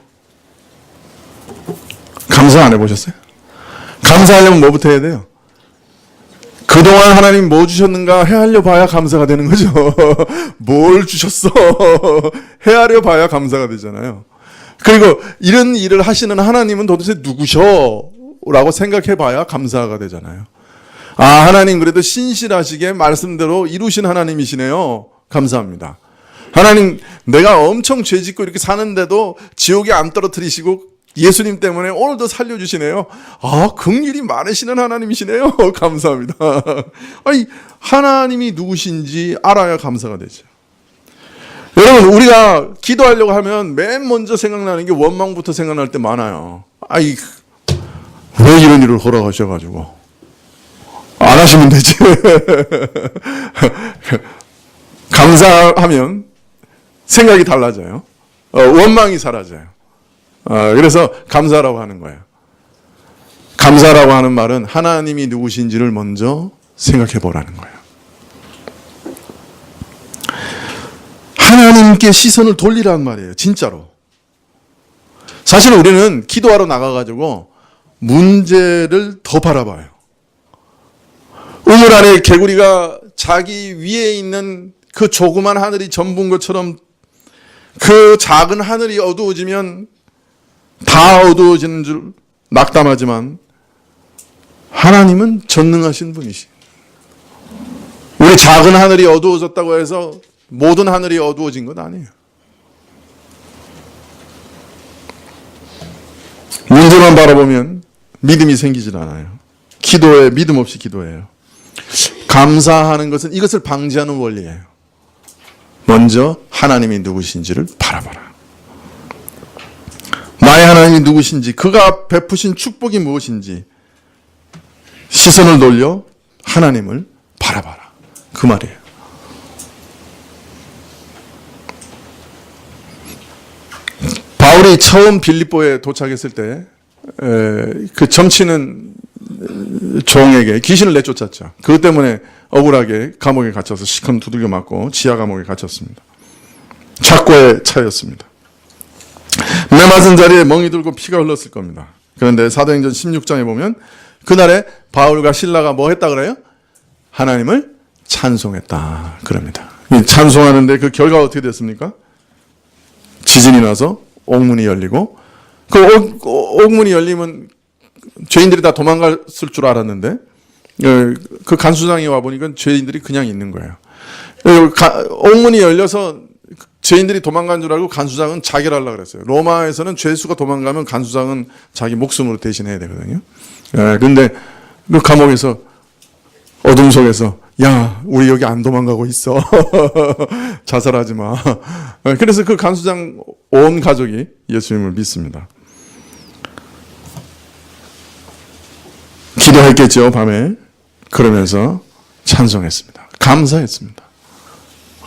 감사 안 해보셨어요? 감사하려면 뭐부터 해야 돼요? 그동안 하나님 뭐 주셨는가 헤아려 봐야 감사가 되는 거죠. 뭘 주셨어? 헤아려 봐야 감사가 되잖아요. 그리고 이런 일을 하시는 하나님은 도대체 누구셔? 라고 생각해 봐야 감사가 되잖아요. 아, 하나님 그래도 신실하시게 말씀대로 이루신 하나님이시네요. 감사합니다. 하나님, 내가 엄청 죄짓고 이렇게 사는데도 지옥에 안 떨어뜨리시고 예수님 때문에 오늘도 살려주시네요. 아, 긍휼이 많으시는 하나님이시네요. 감사합니다. 아니, 하나님이 누구신지 알아야 감사가 되죠. 여러분, 우리가 기도하려고 하면 맨 먼저 생각나는 게 원망부터 생각날 때 많아요. 아이, 왜 이런 일을 허락하셔가지고. 안 하시면 되지. 감사하면 생각이 달라져요. 원망이 사라져요. 그래서 감사라고 하는 거예요. 감사라고 하는 말은 하나님이 누구신지를 먼저 생각해 보라는 거예요. 하나님께 시선을 돌리라는 말이에요. 진짜로. 사실 우리는 기도하러 나가가지고 문제를 더 바라봐요. 우물 안에 개구리가 자기 위에 있는 그 조그만 하늘이 전부인 것처럼 그 작은 하늘이 어두워지면 다 어두워지는 줄 낙담하지만 하나님은 전능하신 분이시. 우리 작은 하늘이 어두워졌다고 해서 모든 하늘이 어두워진 건 아니에요. 문제만 바라보면 믿음이 생기질 않아요. 기도에 믿음 없이 기도해요. 감사하는 것은 이것을 방지하는 원리예요. 먼저 하나님이 누구신지를 바라봐라. 나의 하나님이 누구신지, 그가 베푸신 축복이 무엇인지 시선을 돌려 하나님을 바라봐라. 그 말이에요. 바울이 처음 빌립보에 도착했을 때 그 점치는 종에게 귀신을 내쫓았죠. 그것 때문에 억울하게 감옥에 갇혀서 시커먼 두들겨 맞고 지하 감옥에 갇혔습니다. 착고에 차였습니다. 메맞은 자리에 멍이 들고 피가 흘렀을 겁니다. 그런데 사도행전 16장에 보면 그날에 바울과 실라가 뭐 했다 그래요? 하나님을 찬송했다 그럽니다. 찬송하는데 그 결과가 어떻게 됐습니까? 지진이 나서 옥문이 열리고, 그 옥문이 열리면 죄인들이 다 도망갔을 줄 알았는데 그 간수장이 와보니까 죄인들이 그냥 있는 거예요. 옥문이 열려서 죄인들이 도망간 줄 알고 간수장은 자결하려고 그랬어요. 로마에서는 죄수가 도망가면 간수장은 자기 목숨으로 대신해야 되거든요. 그런데 그 감옥에서 어둠 속에서 야, 우리 여기 안 도망가고 있어. 자살하지 마. 그래서 그 간수장 온 가족이 예수님을 믿습니다. 기도했겠죠, 밤에. 그러면서 찬송했습니다. 감사했습니다.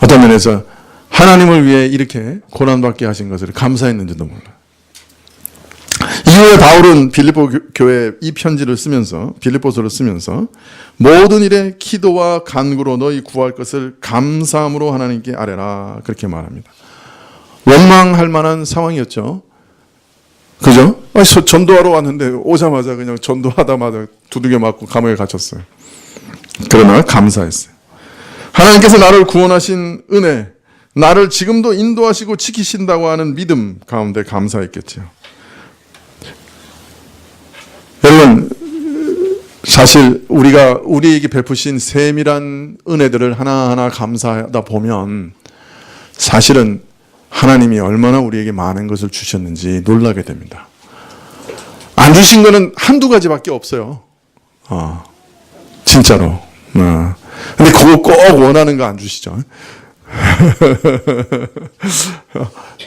어떤 면에서 하나님을 위해 이렇게 고난받게 하신 것을 감사했는지도 몰라요. 이후에 바울은 빌립보 교회에 이 편지를 쓰면서, 빌립보서를 쓰면서 모든 일에 기도와 간구로 너희 구할 것을 감사함으로 하나님께 아뢰라, 그렇게 말합니다. 원망할 만한 상황이었죠. 그죠? 전도하러 왔는데 오자마자 그냥 전도하다마자 두들겨 맞고 감옥에 갇혔어요. 그러나 감사했어요. 하나님께서 나를 구원하신 은혜, 나를 지금도 인도하시고 지키신다고 하는 믿음 가운데 감사했겠죠. 여러분, 사실 우리가 우리에게 베푸신 세밀한 은혜들을 하나하나 감사하다 보면 사실은 하나님이 얼마나 우리에게 많은 것을 주셨는지 놀라게 됩니다. 안 주신 거는 한두 가지밖에 없어요. 진짜로. 근데 그거 꼭 원하는 거 안 주시죠.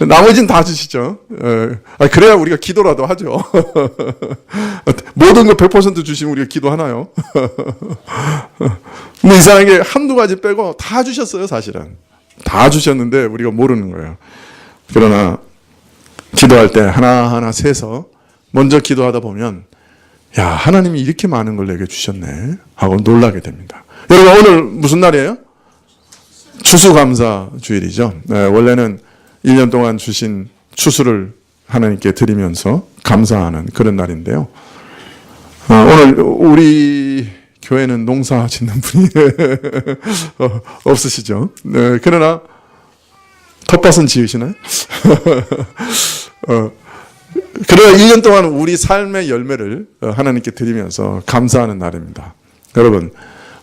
나머지는 다 주시죠. 그래야 우리가 기도라도 하죠. 모든 거 100% 주시면 우리가 기도하나요? 근데 이상하게 한두 가지 빼고 다 주셨어요, 사실은. 다 주셨는데 우리가 모르는 거예요. 그러나 기도할 때 하나하나 세서 먼저 기도하다 보면 야, 하나님이 이렇게 많은 걸 내게 주셨네 하고 놀라게 됩니다. 여러분, 오늘 무슨 날이에요? 추수감사 주일이죠. 원래는 1년 동안 주신 추수를 하나님께 드리면서 감사하는 그런 날인데요. 오늘 우리 교회는 농사 짓는 분이 없으시죠. 그러나 텃밭은 지으시나요? 그러나 1년 동안 우리 삶의 열매를 하나님께 드리면서 감사하는 날입니다. 여러분,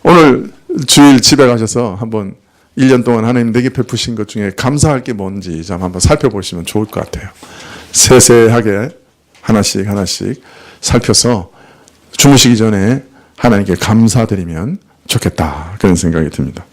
오늘 주일 집에 가셔서 한번 1년 동안 하나님 내게 베푸신 것 중에 감사할 게 뭔지 좀 한번 살펴보시면 좋을 것 같아요. 세세하게 하나씩 하나씩 살펴서 주무시기 전에 하나님께 감사드리면 좋겠다, 그런 생각이 듭니다.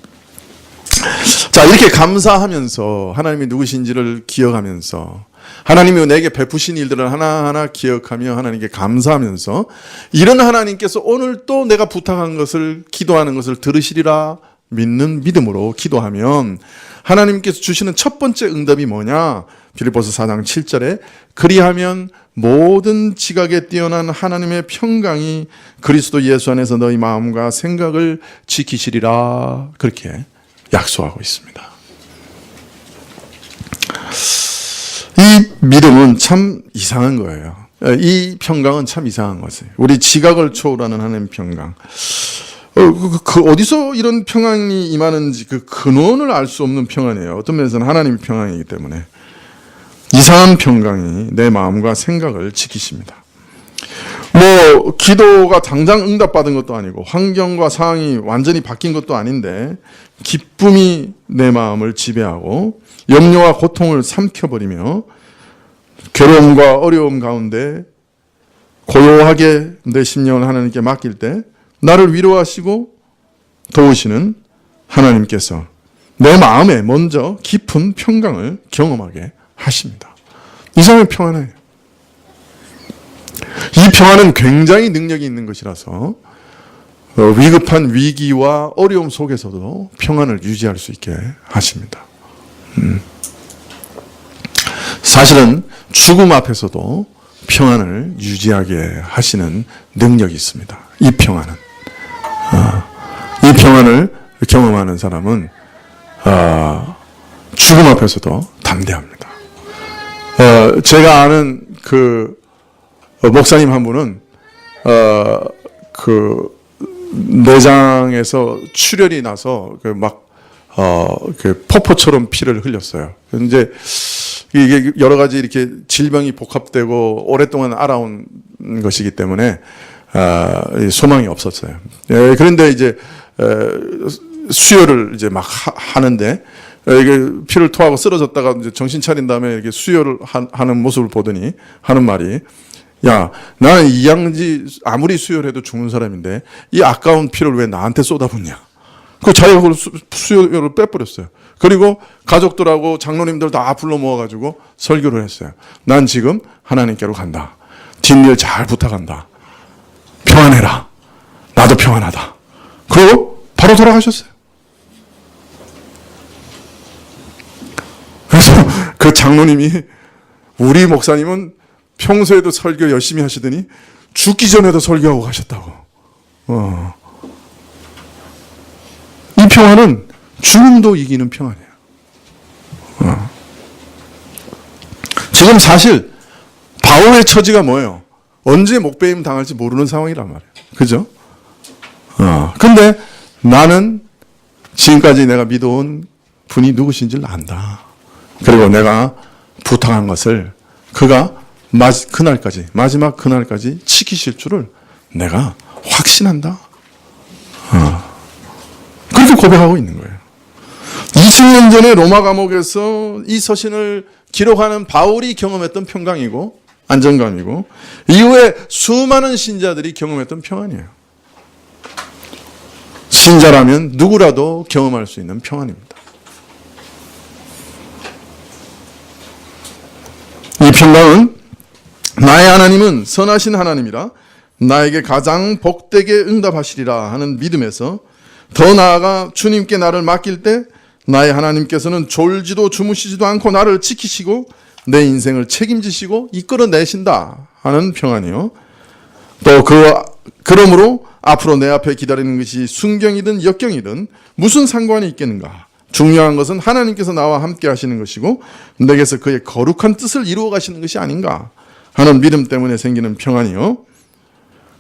자, 이렇게 감사하면서 하나님이 누구신지를 기억하면서 하나님이 내게 베푸신 일들을 하나하나 기억하며 하나님께 감사하면서 이런 하나님께서 오늘 또 내가 부탁한 것을, 기도하는 것을 들으시리라 믿는 믿음으로 기도하면 하나님께서 주시는 첫 번째 응답이 뭐냐? 빌립보서 4장 7절에 그리하면 모든 지각에 뛰어난 하나님의 평강이 그리스도 예수 안에서 너희 마음과 생각을 지키시리라, 그렇게 약속하고 있습니다. 이 믿음은 참 이상한 거예요. 이 평강은 참 이상한 것이에요. 우리 지각을 초월하는 하나님의 평강. 어디서 이런 평안이 임하는지 그 근원을 알 수 없는 평안이에요. 어떤 면에서는 하나님의 평안이기 때문에 이상한 평강이 내 마음과 생각을 지키십니다. 뭐 기도가 당장 응답받은 것도 아니고 환경과 상황이 완전히 바뀐 것도 아닌데 기쁨이 내 마음을 지배하고 염려와 고통을 삼켜버리며 괴로움과 어려움 가운데 고요하게 내 심령을 하나님께 맡길 때 나를 위로하시고 도우시는 하나님께서 내 마음에 먼저 깊은 평강을 경험하게 하십니다. 이 점이 평안해요. 이 평안은 굉장히 능력이 있는 것이라서 위급한 위기와 어려움 속에서도 평안을 유지할 수 있게 하십니다. 사실은 죽음 앞에서도 평안을 유지하게 하시는 능력이 있습니다. 이 평안은. 이 평안을 경험하는 사람은 죽음 앞에서도 담대합니다. 제가 아는 그 목사님 한 분은 그 내장에서 출혈이 나서 그 폭포처럼 피를 흘렸어요. 이제 이게 여러 가지 이렇게 질병이 복합되고 오랫동안 알아온 것이기 때문에 소망이 없었어요. 그런데 이제 수혈을 이제 막 하는데 이게 피를 토하고 쓰러졌다가 이제 정신 차린 다음에 이렇게 수혈을 하는 모습을 보더니 하는 말이, 야, 나는 이양지 아무리 수혈해도 죽는 사람인데 이 아까운 피를 왜 나한테 쏟아붓냐. 그 자기가 그걸 수혈을 빼버렸어요. 그리고 가족들하고 장로님들 다 불러 모아가지고 설교를 했어요. 난 지금 하나님께로 간다. 뒷일 잘 부탁한다. 평안해라. 나도 평안하다. 그리고 바로 돌아가셨어요. 그래서 그 장로님이, 우리 목사님은 평소에도 설교 열심히 하시더니 죽기 전에도 설교하고 가셨다고. 이 평안은 죽음도 이기는 평안이에요. 지금 사실 바울의 처지가 뭐예요? 언제 목배임 당할지 모르는 상황이란 말이에요. 그죠? 근데 나는 지금까지 내가 믿어온 분이 누구신지를 안다. 그리고 내가 부탁한 것을 그가 그날까지, 마지막 그날까지 지키실 줄을 내가 확신한다. 그렇게 고백하고 있는 거예요. 2000년 전에 로마 감옥에서 이 서신을 기록하는 바울이 경험했던 평강이고 안정감이고, 이후에 수많은 신자들이 경험했던 평안이에요. 신자라면 누구라도 경험할 수 있는 평안입니다. 이 평강은 나의 하나님은 선하신 하나님이라 나에게 가장 복되게 응답하시리라 하는 믿음에서, 더 나아가 주님께 나를 맡길 때 나의 하나님께서는 졸지도 주무시지도 않고 나를 지키시고 내 인생을 책임지시고 이끌어내신다 하는 평안이요. 또 그러므로 앞으로 내 앞에 기다리는 것이 순경이든 역경이든 무슨 상관이 있겠는가. 중요한 것은 하나님께서 나와 함께 하시는 것이고 내게서 그의 거룩한 뜻을 이루어 가시는 것이 아닌가 하는 믿음 때문에 생기는 평안이요.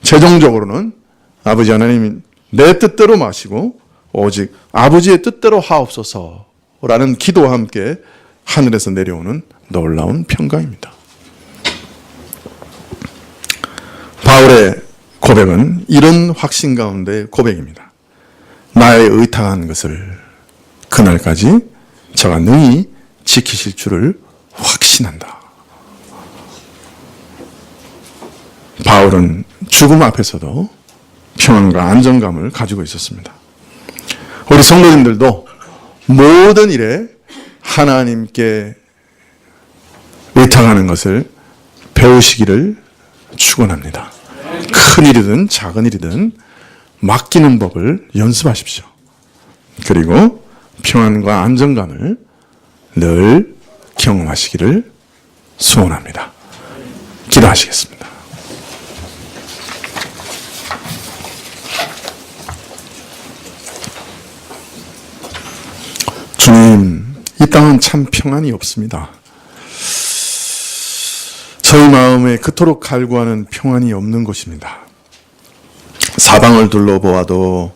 최종적으로는 아버지 하나님이 내 뜻대로 마시고 오직 아버지의 뜻대로 하옵소서라는 기도와 함께 하늘에서 내려오는 놀라운 평강입니다. 바울의 고백은 이런 확신 가운데 고백입니다. 나의 의탁한 것을 그날까지 저가 능히 지키실 줄을 확신한다. 바울은 죽음 앞에서도 평안과 안정감을 가지고 있었습니다. 우리 성도님들도 모든 일에 하나님께 의탁하는 것을 배우시기를 축원합니다. 큰 일이든 작은 일이든 맡기는 법을 연습하십시오. 그리고 평안과 안정감을 늘 경험하시기를 소원합니다. 기도하시겠습니다. 주님, 이 땅은 참 평안이 없습니다. 저희 마음에 그토록 갈구하는 평안이 없는 곳입니다. 사방을 둘러보아도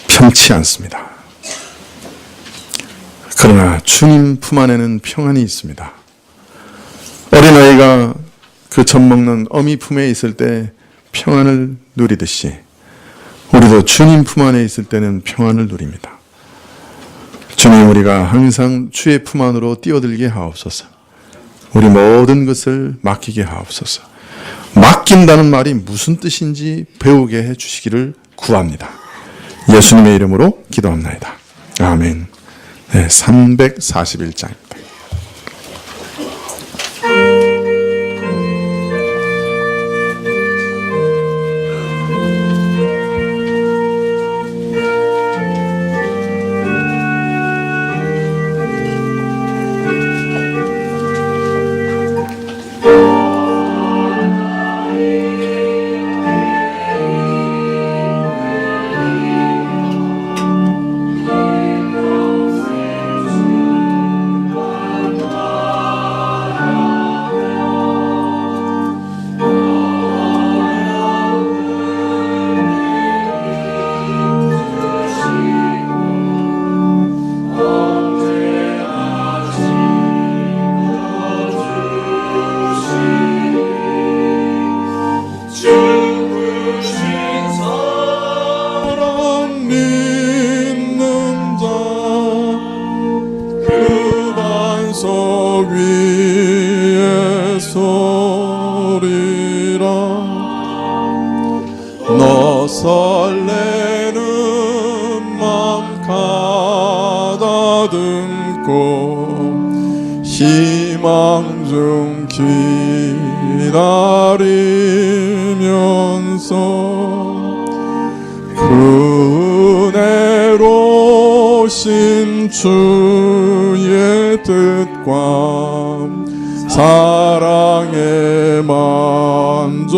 편치 않습니다. 그러나 주님 품 안에는 평안이 있습니다. 어린아이가 그 젖 먹는 어미 품에 있을 때 평안을 누리듯이 우리도 주님 품 안에 있을 때는 평안을 누립니다. 주님, 우리가 항상 주의 품 안으로 뛰어들게 하옵소서. 우리 모든 것을 맡기게 하옵소서. 맡긴다는 말이 무슨 뜻인지 배우게 해주시기를 구합니다. 예수님의 이름으로 기도합나이다. 아멘. 네, 341장입니다. 설레는 맘 가다듬고 희망 중 기다리면서 그 은혜로신 주의 뜻과 사랑에 만족하여라.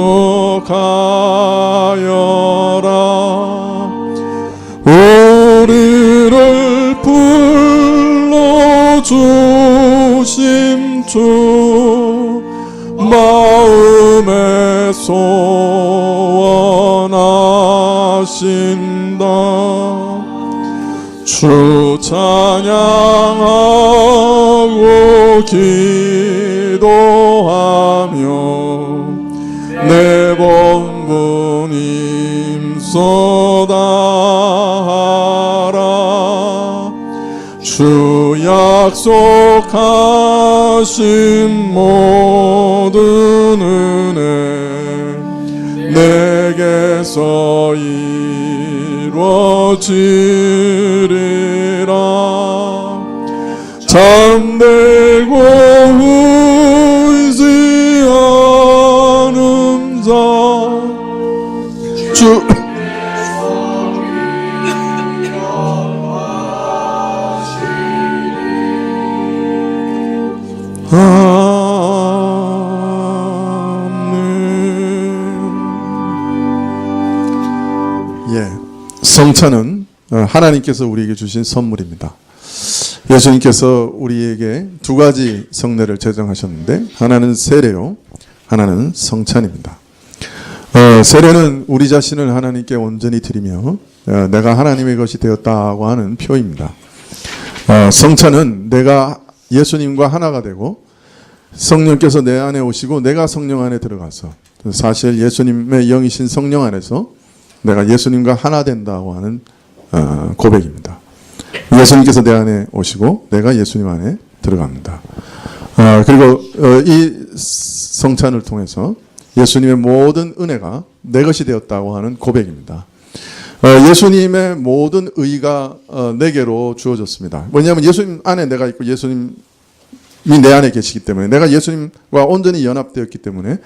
우리를 불러주신 주 마음에 소원하신다. 주 찬양하고 기도하며 내 본분 임소다하라. 주 약속하신 모든 은혜 내게서 이루어지리라. 잠들고 의지하는 자 주 성찬은 하나님께서 우리에게 주신 선물입니다. 예수님께서 우리에게 두 가지 성례를 제정하셨는데 하나는 세례요, 하나는 성찬입니다. 세례는 우리 자신을 하나님께 온전히 드리며 내가 하나님의 것이 되었다고 하는 표입니다. 성찬은 내가 예수님과 하나가 되고 성령께서 내 안에 오시고 내가 성령 안에 들어가서 사실 예수님의 영이신 성령 안에서 내가 예수님과 하나 된다고 하는 고백입니다. 예수님께서 내 안에 오시고 내가 예수님 안에 들어갑니다. 그리고 이 성찬을 통해서 예수님의 모든 은혜가 내 것이 되었다고 하는 고백입니다. 예수님의 모든 의가 내게로 주어졌습니다. 왜냐하면 예수님 안에 내가 있고 예수님이 내 안에 계시기 때문에 내가 예수님과 온전히 연합되었기 때문에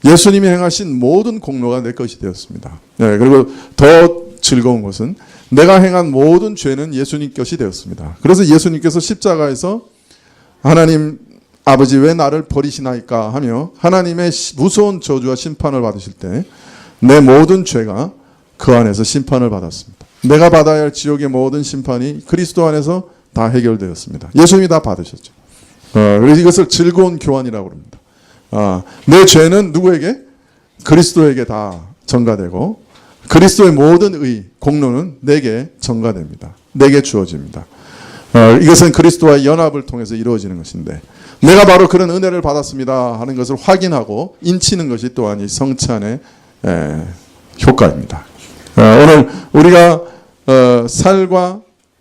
예수님이 행하신 모든 공로가 내 것이 되었습니다. 그리고 더 즐거운 것은 내가 행한 모든 죄는 예수님 것이 되었습니다. 그래서 예수님께서 십자가에서 하나님 아버지 왜 나를 버리시나이까 하며 하나님의 무서운 저주와 심판을 받으실 때 내 모든 죄가 그 안에서 심판을 받았습니다. 내가 받아야 할 지옥의 모든 심판이 그리스도 안에서 다 해결되었습니다. 예수님이 다 받으셨죠. 그래서 이것을 즐거운 교환이라고 합니다. 내 죄는 누구에게? 그리스도에게 다 전가되고 그리스도의 모든 의, 공로는 내게 전가됩니다. 내게 주어집니다. 이것은 그리스도와의 연합을 통해서 이루어지는 것인데 내가 바로 그런 은혜를 받았습니다 하는 것을 확인하고 인치는 것이 또한 이 성찬의 효과입니다. 오늘 우리가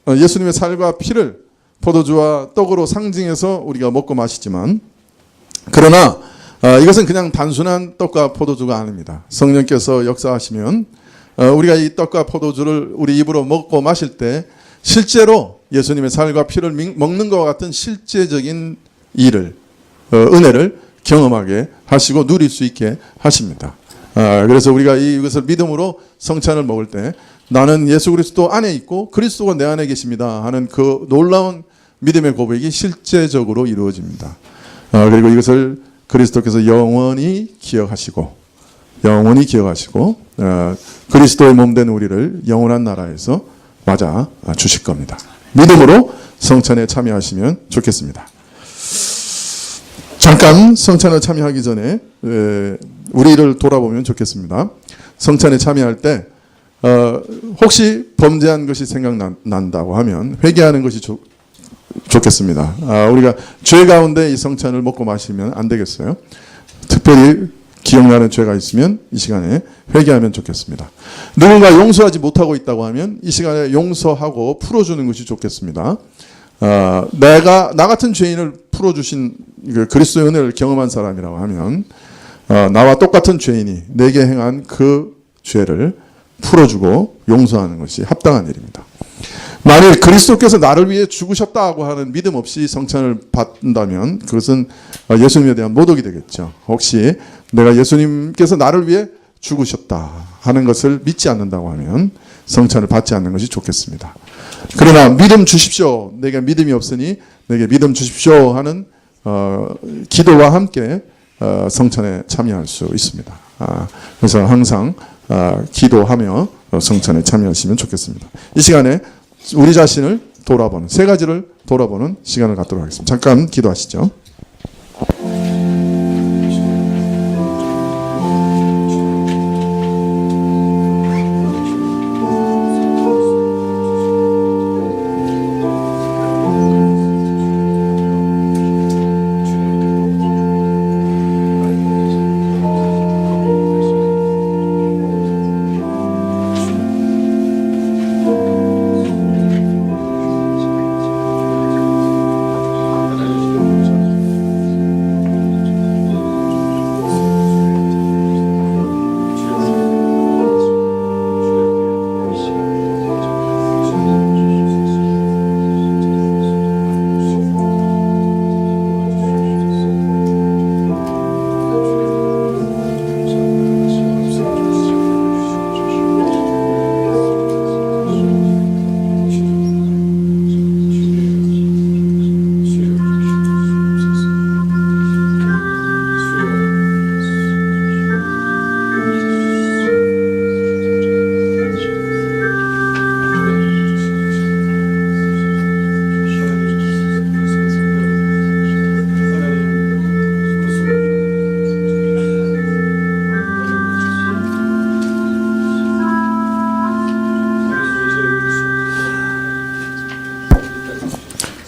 예수님의 살과 피를 포도주와 떡으로 상징해서 우리가 먹고 마시지만, 그러나 이것은 그냥 단순한 떡과 포도주가 아닙니다. 성령께서 역사하시면 우리가 이 떡과 포도주를 우리 입으로 먹고 마실 때 실제로 예수님의 살과 피를 먹는 것과 같은 실제적인 일을, 은혜를 경험하게 하시고 누릴 수 있게 하십니다. 그래서 우리가 이것을 믿음으로 성찬을 먹을 때 나는 예수 그리스도 안에 있고 그리스도가 내 안에 계십니다 하는 그 놀라운 믿음의 고백이 실제적으로 이루어집니다. 그리고 이것을 그리스도께서 영원히 기억하시고 그리스도의 몸된 우리를 영원한 나라에서 맞아 주실 겁니다. 믿음으로 성찬에 참여하시면 좋겠습니다. 잠깐 성찬에 참여하기 전에 우리를 돌아보면 좋겠습니다. 성찬에 참여할 때 혹시 범죄한 것이 생각난다고 하면 회개하는 것이 좋겠습니다. 우리가 죄 가운데 이 성찬을 먹고 마시면 안 되겠어요. 특별히 기억나는 죄가 있으면 이 시간에 회개하면 좋겠습니다. 누군가 용서하지 못하고 있다고 하면 이 시간에 용서하고 풀어주는 것이 좋겠습니다. 나 같은 죄인을 풀어주신 그리스도의 은혜를 경험한 사람이라고 하면 나와 똑같은 죄인이 내게 행한 그 죄를 풀어주고 용서하는 것이 합당한 일입니다. 만일 그리스도께서 나를 위해 죽으셨다고 하는 믿음 없이 성찬을 받는다면 그것은 예수님에 대한 모독이 되겠죠. 혹시 내가 예수님께서 나를 위해 죽으셨다 하는 것을 믿지 않는다고 하면 성찬을 받지 않는 것이 좋겠습니다. 그러나 믿음 주십시오, 내게 믿음이 없으니 내게 믿음 주십시오 하는 기도와 함께 성찬에 참여할 수 있습니다. 그래서 항상 기도하며 성찬에 참여하시면 좋겠습니다. 이 시간에 우리 자신을 돌아보는, 세 가지를 돌아보는 시간을 갖도록 하겠습니다. 잠깐 기도하시죠.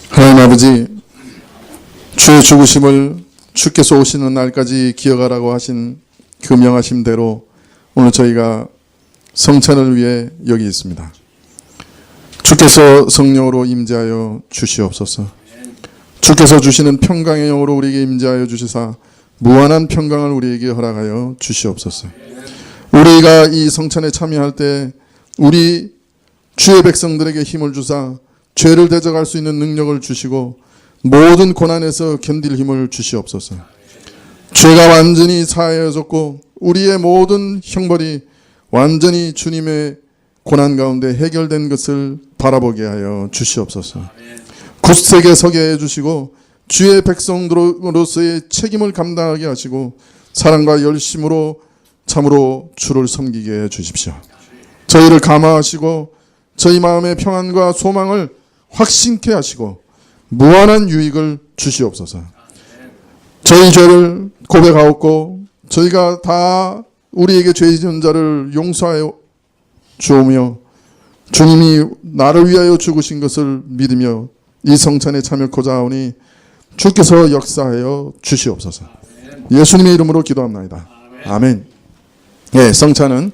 하나님 아버지, 주의 죽으심을 주께서 오시는 날까지 기억하라고 하신 그 명하심대로 오늘 저희가 성찬을 위해 여기 있습니다. 주께서 성령으로 임재하여 주시옵소서. 주께서 주시는 평강의 영으로 우리에게 임재하여 주시사 무한한 평강을 우리에게 허락하여 주시옵소서. 우리가 이 성찬에 참여할 때 우리 주의 백성들에게 힘을 주사 죄를 대적할 수 있는 능력을 주시고 모든 고난에서 견딜 힘을 주시옵소서. 죄가 완전히 사하여졌고 우리의 모든 형벌이 완전히 주님의 고난 가운데 해결된 것을 바라보게 하여 주시옵소서. 굳세게 서게 해주시고 주의 백성으로서의 책임을 감당하게 하시고 사랑과 열심으로 참으로 주를 섬기게 해주십시오. 저희를 감화하시고 저희 마음의 평안과 소망을 확신케 하시고 무한한 유익을 주시옵소서. 저희 죄를 고백하옵고 저희가 다 우리에게 죄 지은 자를 용서하여 주오며 주님이 나를 위하여 죽으신 것을 믿으며 이 성찬에 참여코자 하오니 주께서 역사하여 주시옵소서. 예수님의 이름으로 기도합나이다. 아멘. 예, 성찬은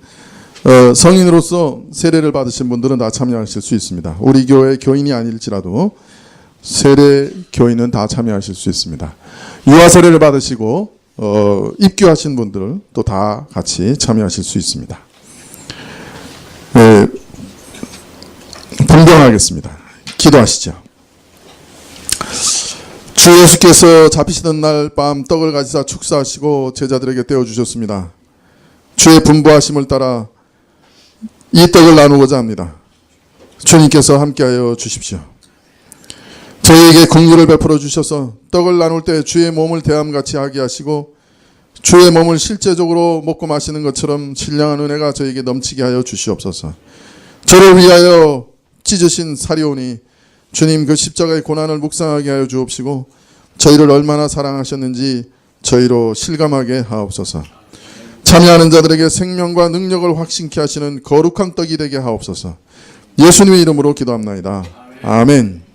성인으로서 세례를 받으신 분들은 다 참여하실 수 있습니다. 우리 교회 교인이 아닐지라도 세례 교인은 다 참여하실 수 있습니다. 유아 세례를 받으시고 입교하신 분들은 또 다 같이 참여하실 수 있습니다. 예, 분명하겠습니다. 기도하시죠. 주 예수께서 잡히시던 날 밤 떡을 가지사 축사하시고 제자들에게 떼어주셨습니다. 주의 분부하심을 따라 이 떡을 나누고자 합니다. 주님께서 함께하여 주십시오. 저희에게 긍휼을 베풀어 주셔서 떡을 나눌 때 주의 몸을 대함같이 하게 하시고 주의 몸을 실제적으로 먹고 마시는 것처럼 신령한 은혜가 저에게 넘치게 하여 주시옵소서. 저를 위하여 찢으신 살이오니 주님 그 십자가의 고난을 묵상하게 하여 주옵시고 저희를 얼마나 사랑하셨는지 저희로 실감하게 하옵소서. 참여하는 자들에게 생명과 능력을 확신케 하시는 거룩한 떡이 되게 하옵소서. 예수님의 이름으로 기도합나이다. 아멘.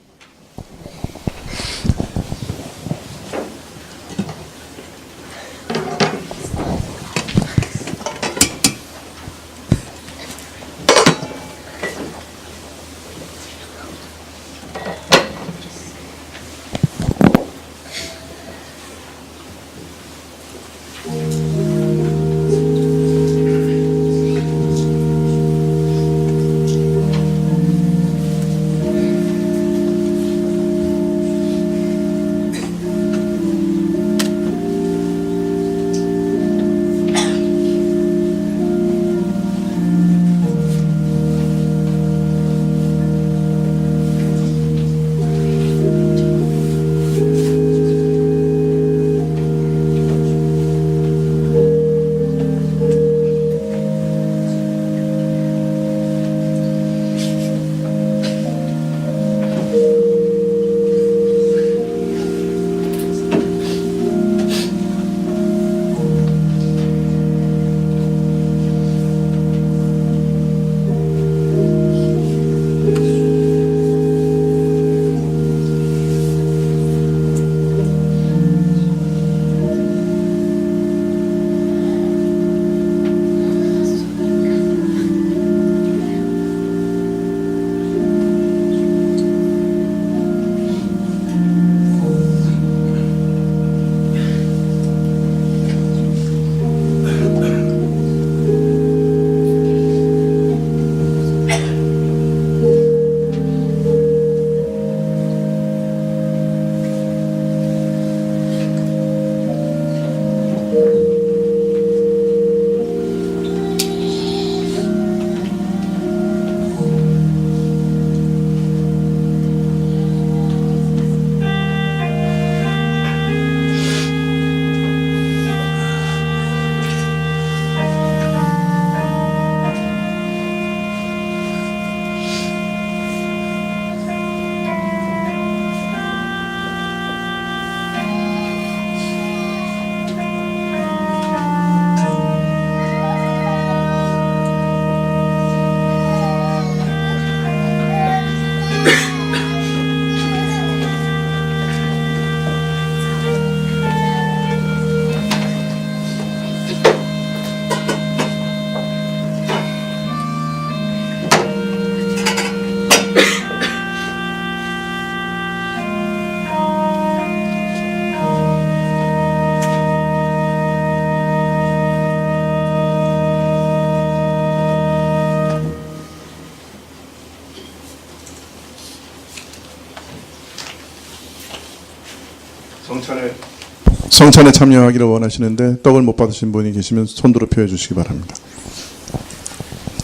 성찬에 참여하기를 원하시는데 떡을 못 받으신 분이 계시면 손들어 표해 주시기 바랍니다.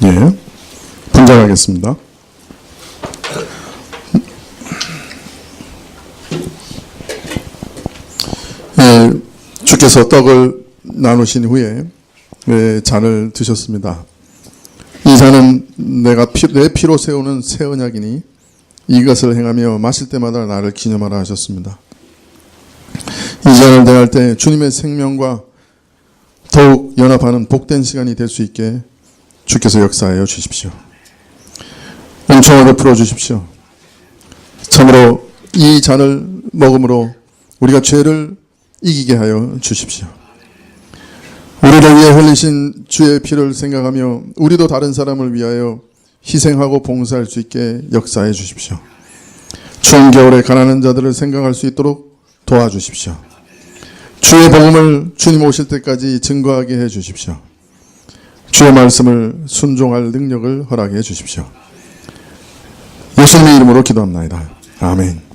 예, 분장하겠습니다. 예, 주께서 떡을 나누신 후에 잔을 드셨습니다. 이 잔은 내 피로 세우는 새 언약이니 이것을 행하며 마실 때마다 나를 기념하라 하셨습니다. 이 잔을 대할 때 주님의 생명과 더욱 연합하는 복된 시간이 될 수 있게 주께서 역사하여 주십시오. 은총을 베풀어 주십시오. 참으로 이 잔을 먹음으로 우리가 죄를 이기게 하여 주십시오. 우리를 위해 흘리신 주의 피를 생각하며 우리도 다른 사람을 위하여 희생하고 봉사할 수 있게 역사해 주십시오. 추운 겨울에 가난한 자들을 생각할 수 있도록 도와주십시오. 주의 복음을 주님 오실 때까지 증거하게 해 주십시오. 주의 말씀을 순종할 능력을 허락해 주십시오. 예수님의 이름으로 기도합나이다. 아멘.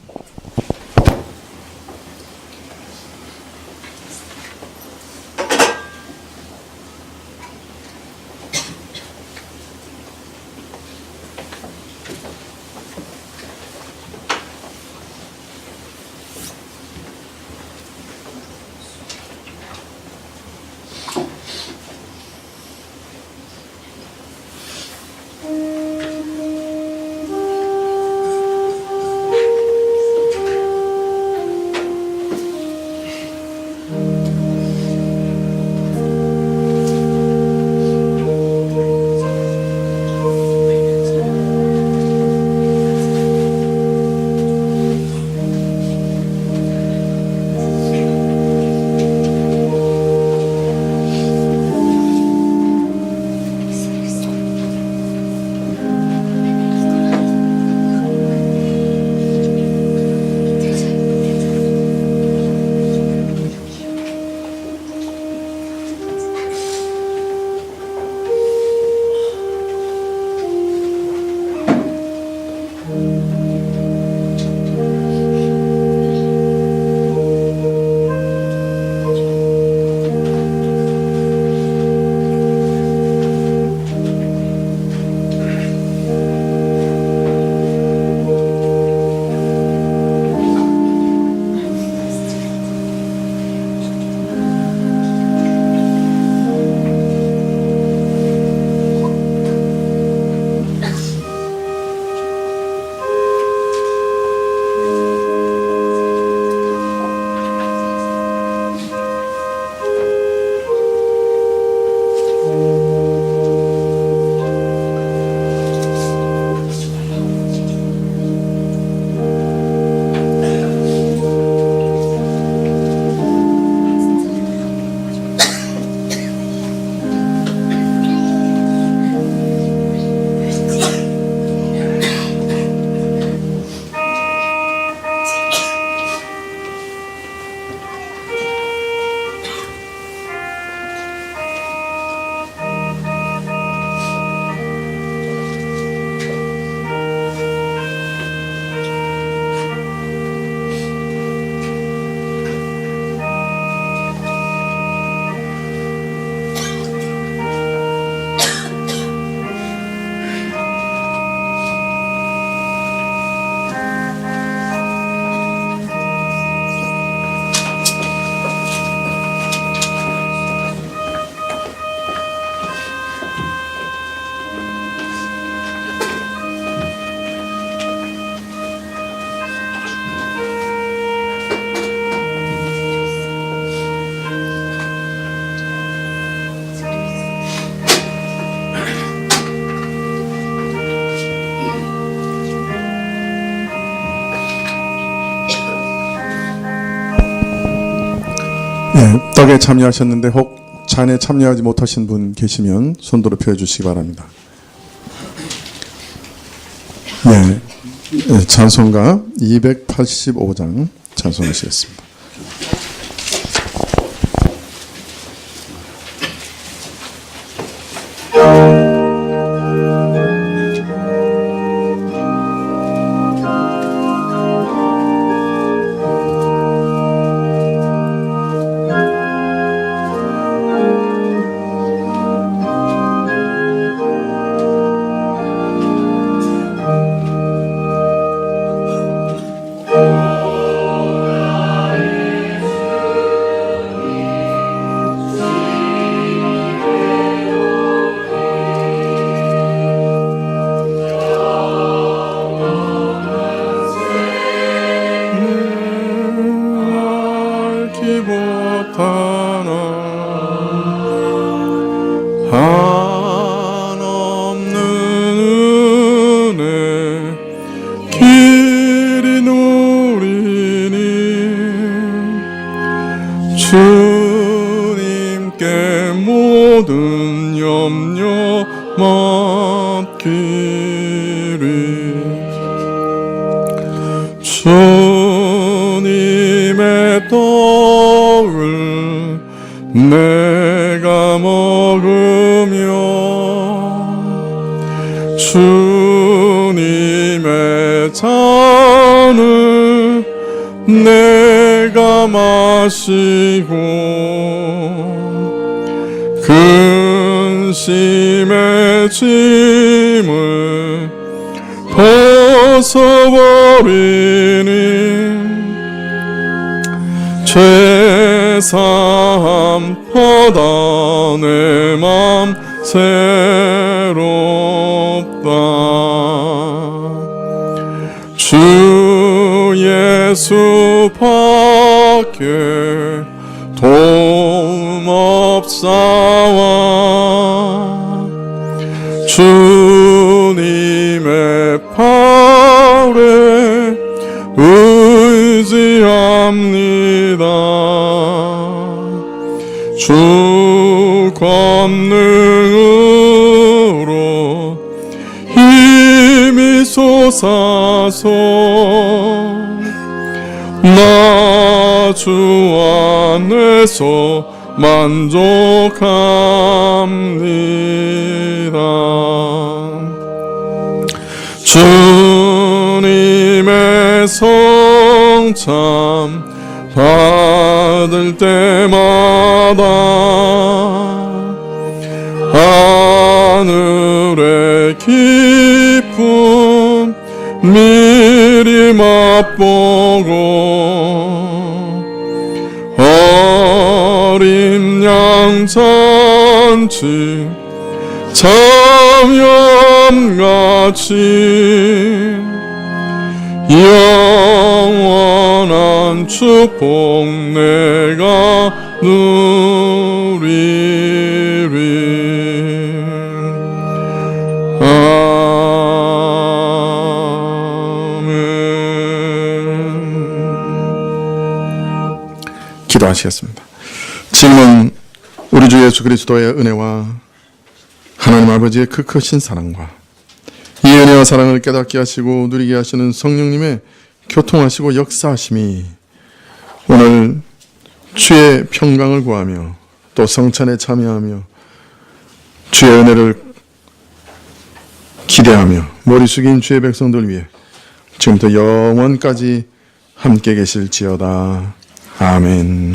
떡에 참여하셨는데 혹 잔에 참여하지 못하신 분 계시면 손들어 펴 주시기 바랍니다. 네, 찬송가 285장 찬송하시겠습니다. 주님께 모든 염려 맡기리 주님의 떡을 내가 먹으며 주님의 잔을 내가 마시고 근심의 짐을 벗어버리니 죄사함 받아 내 맘 새롭다 주 예수 밖에 도움 없사와 주님의 팔에 의지합니다 주 권능으로 힘이 솟아서 나 주 안에서 만족합니다 주님의 성참 받을 때마다 하늘의 기쁨 미리 맛보고 어린 양 잔치 참염같이 영원한 축복 내가 누리리 아멘. 기도하시겠습니다. 지금은 우리 주 예수 그리스도의 은혜와 하나님 아버지의 그 크신 사랑과 이 은혜와 사랑을 깨닫게 하시고 누리게 하시는 성령님의 교통하시고 역사하심이 오늘 주의 평강을 구하며 또 성찬에 참여하며 주의 은혜를 기대하며 머리 숙인 주의 백성들 위해 지금부터 영원까지 함께 계실지어다. 아멘.